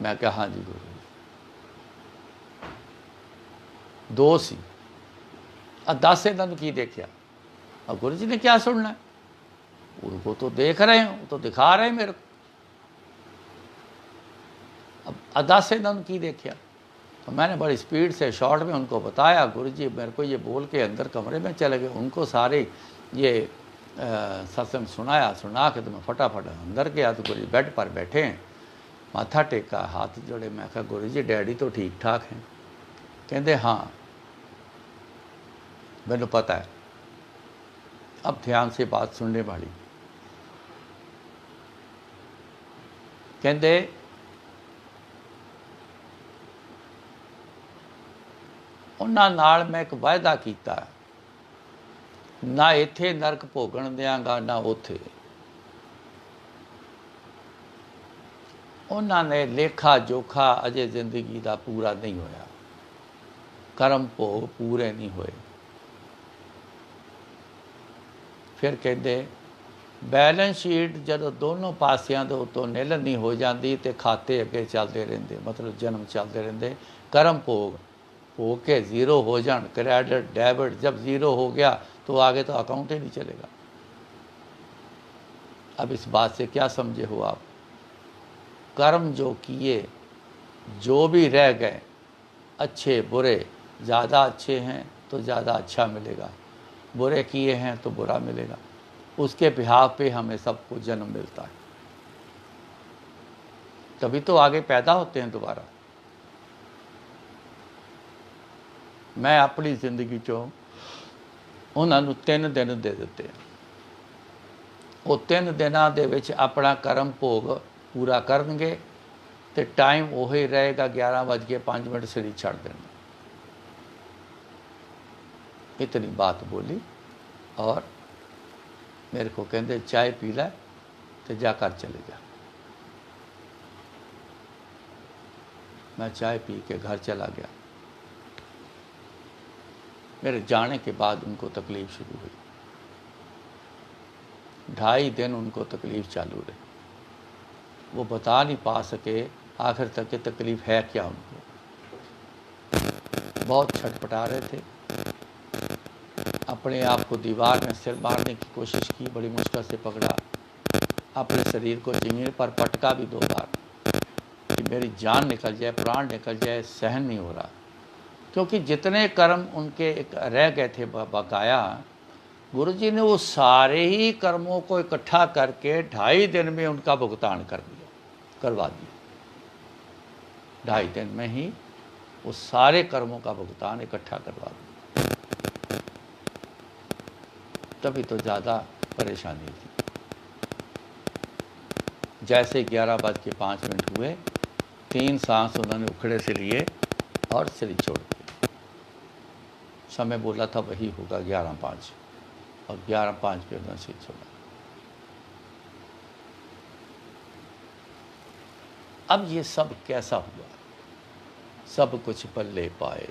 मैं कहा हाँ जी गुरुजी, 2 सी। 10 दिन की देखा। अब गुरुजी ने क्या सुनना है, उनको तो देख रहे हैं, तो दिखा रहे हैं मेरे को। अब 10 दिन की देखा तो मैंने बड़ी स्पीड से शॉर्ट में उनको बताया। गुरुजी मेरे को ये बोल के अंदर कमरे में चले गए। उनको सारे ये सत्संग सुना के तो मैं फटाफट अंदर गया। तो गुरुजी बेड पर बैठे हैं, माथा टेका, हाथ जोड़े। मैं कहा गुरुजी डैडी तो ठीक ठाक हैं? कहते हाँ मैंने पता है। अब ध्यान से बात सुनने वाली। कहते उन्हां नाल मैं एक वायदा किया, ना इत्थे नरक भोगण देंगा ना उथे। उन्होंने लेखा जोखा अजे जिंदगी का पूरा नहीं होया, कर्म भोग पूरे नहीं होए। फिर कहते बैलेंस शीट जो दोनों पासियां दे उत्तों निल नहीं हो जाती तो खाते अगे चलते रहते, मतलब जन्म चलते रहते। कर्म भोग हो के ज़ीरो हो जान, क्रेडिट डेबिट जब ज़ीरो हो गया तो आगे तो अकाउंट ही नहीं चलेगा। अब इस बात से क्या समझे हो आप? कर्म जो किए, जो भी रह गए, अच्छे बुरे, ज़्यादा अच्छे हैं तो ज़्यादा अच्छा मिलेगा, बुरे किए हैं तो बुरा मिलेगा। उसके बिहाव पे हमें सबको जन्म मिलता है, तभी तो आगे पैदा होते हैं दोबारा। मैं अपनी जिंदगी चो उन्होंने 3 दिन दे दिते। वो 3 दिनों दे विच अपना कर्म भोग पूरा करनगे तो टाइम वही रहेगा 11:05 शरीर छड़ देना। इतनी बात बोली और मेरे को कहते चाय पी लै तो जाकर चले जा। मैं चाय पी के घर चला गया। मेरे जाने के बाद उनको तकलीफ़ शुरू हुई। 2.5 दिन उनको तकलीफ़ चालू रही। वो बता नहीं पा सके आखिर तक कि तकलीफ़ है क्या उनको। बहुत छटपटा रहे थे। अपने आप को दीवार में सिर मारने की कोशिश की, बड़ी मुश्किल से पकड़ा। अपने शरीर को ज़मीन पर पटका भी 2 बार कि मेरी जान निकल जाए, प्राण निकल जाए, सहन नहीं हो रहा। क्योंकि जितने कर्म उनके रह गए थे बकाया, गुरुजी ने वो सारे ही कर्मों को इकट्ठा करके 2.5 दिन में उनका भुगतान करवा दिया। 2.5 दिन में ही वो सारे कर्मों का भुगतान इकट्ठा करवा दिया। तभी तो ज़्यादा परेशानी थी। जैसे 11:05 हुए, 3 सांस उन्होंने उखड़े से लिए और शरीर छोड़ दिया। समय बोला था वही होगा 11:05 और 11:05 पे उन्होंने शरीर छोड़ा। अब ये सब कैसा हुआ? सब कुछ पल्ले पाए।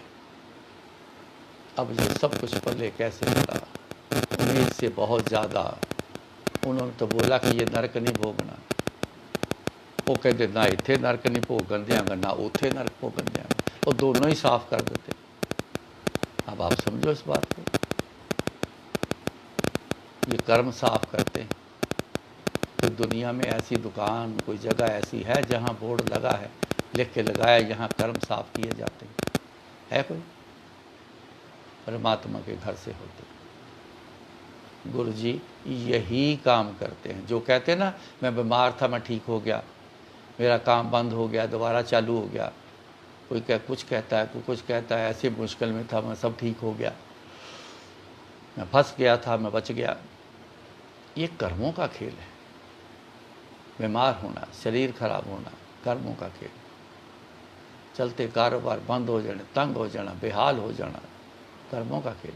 अब ये सब कुछ पल्ले कैसे पड़ा? उम्मीद से बहुत ज़्यादा। उन्होंने तो बोला कि ये नरक नहीं भोगना। वो कहते ना इत्थे नरक नहीं भोगन देंगा ना उथे नरक भोगन देंगा। वो दोनों ही साफ कर देते। अब आप समझो इस बात को। ये कर्म साफ करते हैं। तो दुनिया में ऐसी दुकान, कोई जगह ऐसी है जहाँ बोर्ड लगा है, लिख के लगाया यहाँ कर्म साफ किए जाते हैं? है कोई? परमात्मा के घर से होते। गुरु जी यही काम करते हैं। जो कहते हैं ना, मैं बीमार था, मैं ठीक हो गया, मेरा काम बंद हो गया, दोबारा चालू हो गया। कोई कुछ कहता है, कोई कुछ कहता है, ऐसे मुश्किल में था, मैं सब ठीक हो गया, मैं फंस गया था, मैं बच गया। ये कर्मों का खेल है। बीमार होना, शरीर खराब होना, कर्मों का खेल। चलते कारोबार बंद हो जाने, तंग हो जाना, बेहाल हो जाना, कर्मों का खेल।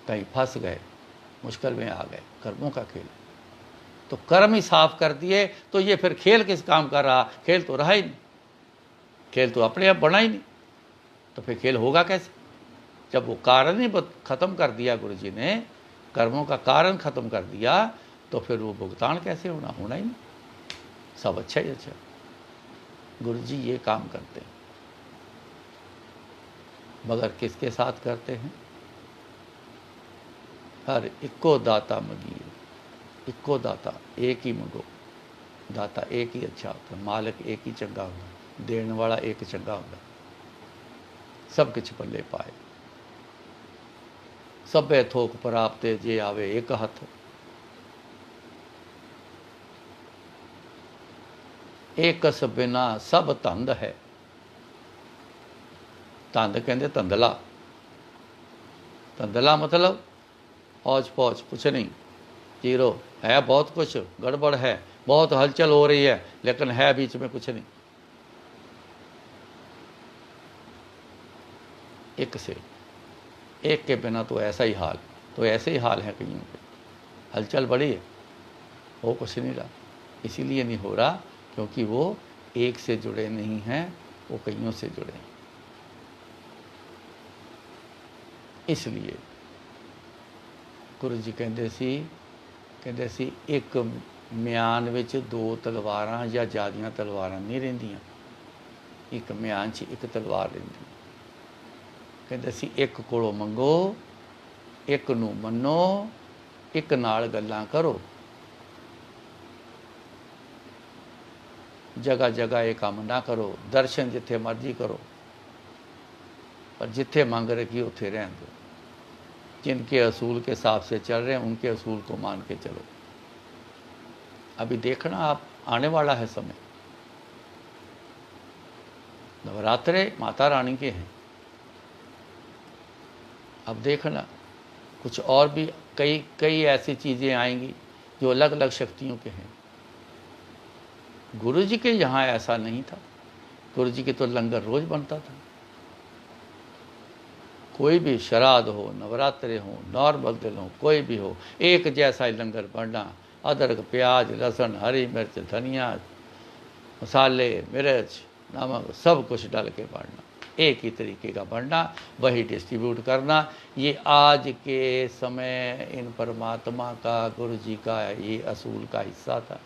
कहीं फंस गए, मुश्किल में आ गए, कर्मों का खेल। तो कर्म ही साफ कर दिए तो ये फिर खेल किस काम का रहा? खेल तो रहा ही नहीं, खेल तो अपने आप बना ही नहीं, तो फिर खेल होगा कैसे? जब वो कारण ही खत्म कर दिया गुरु जी ने, कर्मों का कारण खत्म कर दिया, तो फिर वो भुगतान कैसे होना? होना ही नहीं। सब अच्छा ही अच्छा। गुरु जी ये काम करते हैं, मगर किसके साथ करते हैं? हर इक्को दाता मगीर, इक्को दाता, एक ही मंगो। दाता एक ही अच्छा होता है, मालिक एक ही चंगा होता, देने वाला एक चंगा होता, सब कुछ पल्ले पाए। सभे थोक प्राप्ते जे आवे एक हथ। एकस बिना सब धंध है। धंध कहते धंधला। धंधला मतलब औच पौच कुछ नहीं, जीरो है। बहुत कुछ गड़बड़ है, बहुत हलचल हो रही है, लेकिन है बीच में कुछ नहीं। एक से एक के बिना तो ऐसा ही हाल, तो ऐसे ही हाल है कईयों के। हलचल बड़ी है, वो कुछ नहीं रहा। इसीलिए नहीं हो रहा क्योंकि वो एक से जुड़े नहीं हैं, वो कईयों से जुड़े हैं। इसलिए गुरु जी कहते सी एक म्यान विच दो तलवारां या ज़्यादियां तलवारां नहीं रहिंदियां, एक म्यान 'च एक तलवार रहिंदी। कहते सी एक कोलों मंगो, एक नूं मन्नो, एक नाल गल्लां करो। जगह जगह ये काम ना करो, दर्शन जिथे मर्जी करो, पर जिथे मंग रखी उत्थे रहन दो। जिनके असूल के हिसाब से चल रहे हैं उनके असूल को मान के चलो। अभी देखना आप, आने वाला है समय, नवरात्रे माता रानी के हैं। अब देखना कुछ और भी कई ऐसी चीज़ें आएंगी जो अलग अलग शक्तियों के हैं। गुरु जी के यहाँ ऐसा नहीं था। गुरु जी के तो लंगर रोज बनता था। कोई भी श्राद्ध हो, नवरात्रे हो, नॉर्मल दिन हो, कोई भी हो, एक जैसा ही लंगर बनना। अदरक, प्याज, लहसुन, हरी मिर्च, धनिया, मसाले, मिर्च, नमक सब कुछ डाल के बढ़ना, एक ही तरीके का बढ़ना, वही डिस्ट्रीब्यूट करना। ये आज के समय इन परमात्मा का, गुरु जी का ये असूल का हिस्सा था।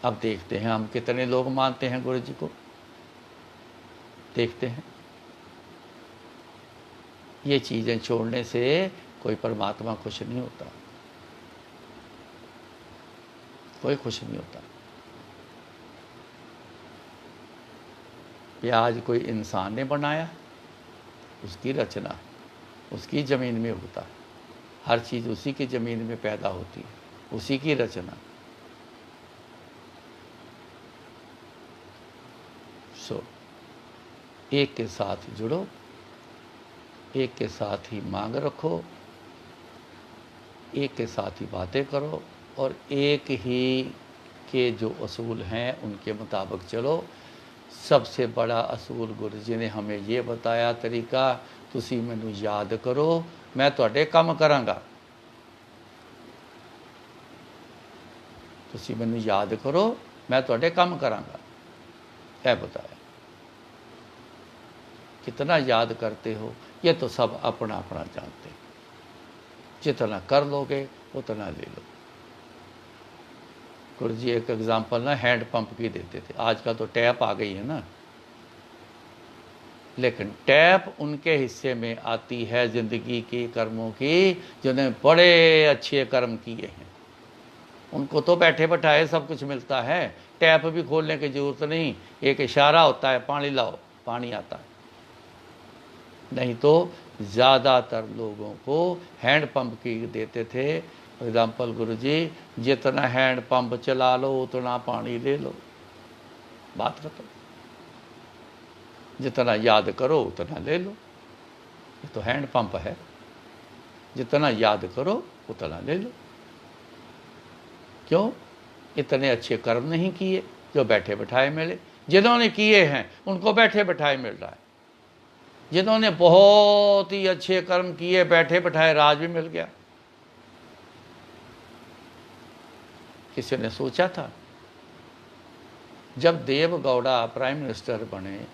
अब देखते हैं हम कितने लोग मानते हैं गुरु जी को, देखते हैं। ये चीज़ें छोड़ने से कोई परमात्मा खुश नहीं होता, कोई खुश नहीं होता। प्याज कोई इंसान ने बनाया, उसकी रचना, उसकी ज़मीन में होता है। हर चीज़ उसी की ज़मीन में पैदा होती है, उसी की रचना। सो एक के साथ जुड़ो, एक के साथ ही मांग रखो, एक के साथ ही बातें करो, और एक ही के जो असूल हैं उनके मुताबिक चलो। सबसे बड़ा असूल गुरु जी ने हमें ये बताया तरीका, तुसी मैनू याद करो, मैं तुहाडे काम करांगा। तुसी मैनू याद करो, मैं तुहाडे काम करांगा, क्या बताया। कितना याद करते हो ये तो सब अपना अपना जानते हैं। जितना कर लोगे उतना ले लो। गुरु जी एक एग्जाम्पल ना हैंड पंप की देते थे, आजकल तो टैप आ गई है ना, लेकिन टैप उनके हिस्से में आती है ज़िंदगी के कर्मों की जिन्हें बड़े अच्छे कर्म किए हैं। उनको तो बैठे बैठाए सब कुछ मिलता है, टैप भी खोलने की ज़रूरत नहीं, एक इशारा होता है, पानी लाओ, पानी आता है। नहीं तो ज़्यादातर लोगों को हैंड पंप की देते थे एग्जाम्पल, गुरुजी जितना हैंड पंप चला लो उतना पानी ले लो, बात खत्म। जितना याद करो उतना ले लो, ये तो हैंड पंप है, जितना याद करो उतना ले लो। क्यों? इतने अच्छे कर्म नहीं किए जो बैठे बैठाए मिले। जिन्होंने किए हैं उनको बैठे बैठाए मिल रहा है, जिन्होंने बहुत ही अच्छे कर्म किए बैठे बैठाए राज भी मिल गया। किसी ने सोचा था जब देव गौड़ा प्राइम मिनिस्टर बने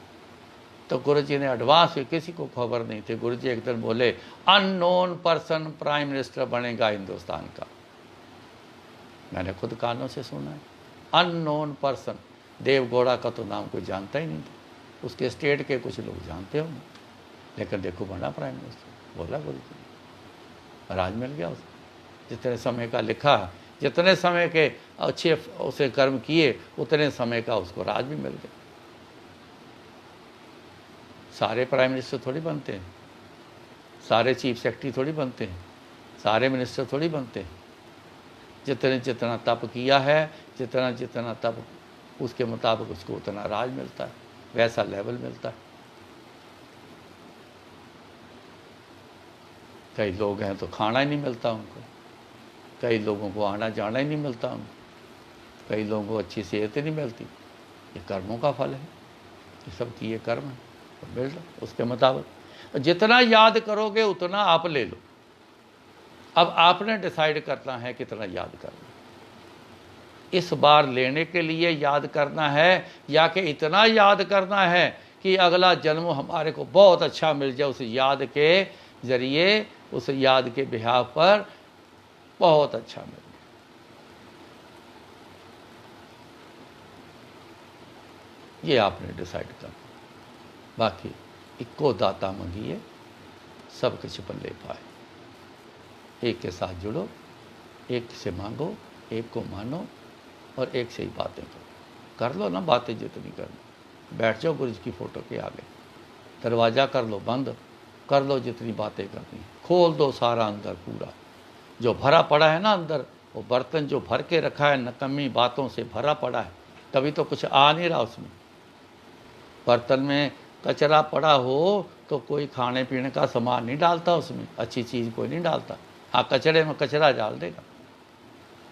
तो गुरुजी ने एडवांस, किसी को खबर नहीं थी, गुरुजी एक दिन बोले अननोन पर्सन प्राइम मिनिस्टर बनेगा हिंदुस्तान का। मैंने खुद कानों से सुना है, अननोन पर्सन। देव गौड़ा का तो नाम कोई जानता ही नहीं था, उसके स्टेट के कुछ लोग जानते होंगे, लेकिन देखो बना प्राइम मिनिस्टर। बोला गुरुजी, राज मिल गया उसे। जितने समय का लिखा, जितने समय के अच्छे उसे कर्म किए उतने समय का उसको राज भी मिल गया। सारे प्राइम मिनिस्टर थोड़ी बनते हैं, सारे चीफ सेक्रेटरी थोड़ी बनते हैं, सारे मिनिस्टर थोड़ी बनते हैं। जितने जितना तप किया है, जितना जितना तप, उसके मुताबिक उसको उतना राज मिलता है, वैसा लेवल मिलता है। कई लोग हैं तो खाना ही नहीं मिलता उनको, कई लोगों को आना जाना ही नहीं मिलता उनको, कई लोगों को अच्छी सेहत ही नहीं मिलती। ये कर्मों का फल है, ये सब किए कर्म है, तो मिल रहा उसके मुताबिक। जितना याद करोगे उतना आप ले लो। अब आपने डिसाइड करना है कितना याद करना। इस बार लेने के लिए याद करना है या कि इतना याद करना है कि अगला जन्म हमारे को बहुत अच्छा मिल जाए, उस याद के जरिए, उस याद के बिहाव पर बहुत अच्छा मिल जाए। ये आपने डिसाइड करना। बाकी इक्को दाता मंगिए सब कुछ पल्ले पाए। एक के साथ जुड़ो, एक से मांगो, एक को मानो और एक से ही बातें करो। कर लो ना बातें जितनी करनी, बैठ जाओ गुरु जी की फ़ोटो के आगे, दरवाज़ा कर लो बंद, कर लो जितनी बातें करनी, खोल दो सारा अंदर पूरा। जो भरा पड़ा है ना अंदर, वो बर्तन जो भर के रखा है नकम्मी बातों से भरा पड़ा है, तभी तो कुछ आ नहीं रहा उसमें। बर्तन में कचरा पड़ा हो तो कोई खाने पीने का सामान नहीं डालता उसमें, अच्छी चीज़ कोई नहीं डालता। हाँ, कचरे में कचरा डाल देगा,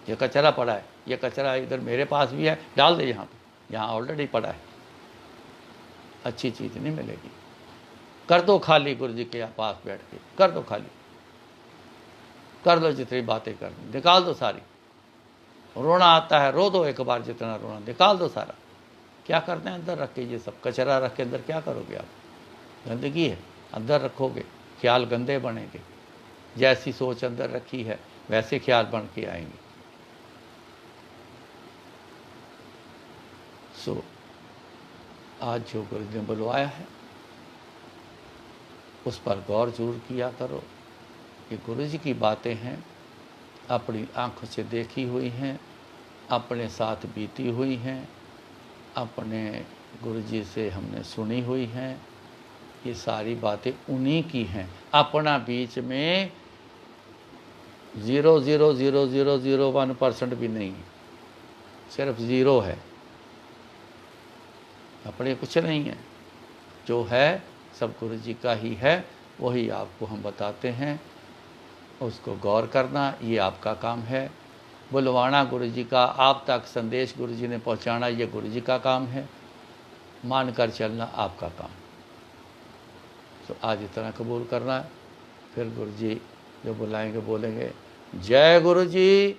ये कचरा पड़ा है, ये कचरा इधर मेरे पास भी है, डाल दे यहाँ पे, यहाँ ऑलरेडी पड़ा है, अच्छी चीज़ नहीं मिलेगी। कर दो खाली गुरु जी के पास बैठ के, कर दो खाली, कर लो जितनी बातें करनी, निकाल दो सारी। रोना आता है रो दो एक बार, जितना रोना निकाल दो सारा। क्या करते हैं अंदर रख के, ये सब कचरा रख के अंदर क्या करोगे आप? गंदगी है, अंदर रखोगे ख्याल गंदे बनेंगे। जैसी सोच अंदर रखी है वैसे ख्याल बन के आएंगे। सो आज जो गुरु ने बुलवाया है उस पर गौर जरूर किया करो। ये गुरु जी की बातें हैं, अपनी आंखों से देखी हुई हैं, अपने साथ बीती हुई हैं, अपने गुरु जी से हमने सुनी हुई हैं। ये सारी बातें उन्हीं की हैं। अपना बीच में 0.00001% भी नहीं है, सिर्फ ज़ीरो है। अपने कुछ नहीं है, जो है सब गुरु जी का ही है, वही आपको हम बताते हैं। उसको गौर करना ये आपका काम है। बुलवाना गुरु जी का, आप तक संदेश गुरु जी ने पहुंचाना ये गुरु जी का काम है। मानकर चलना आपका काम। तो आज इतना कबूल करना है, फिर गुरु जी जो बुलाएंगे बोलेंगे जय गुरु जी।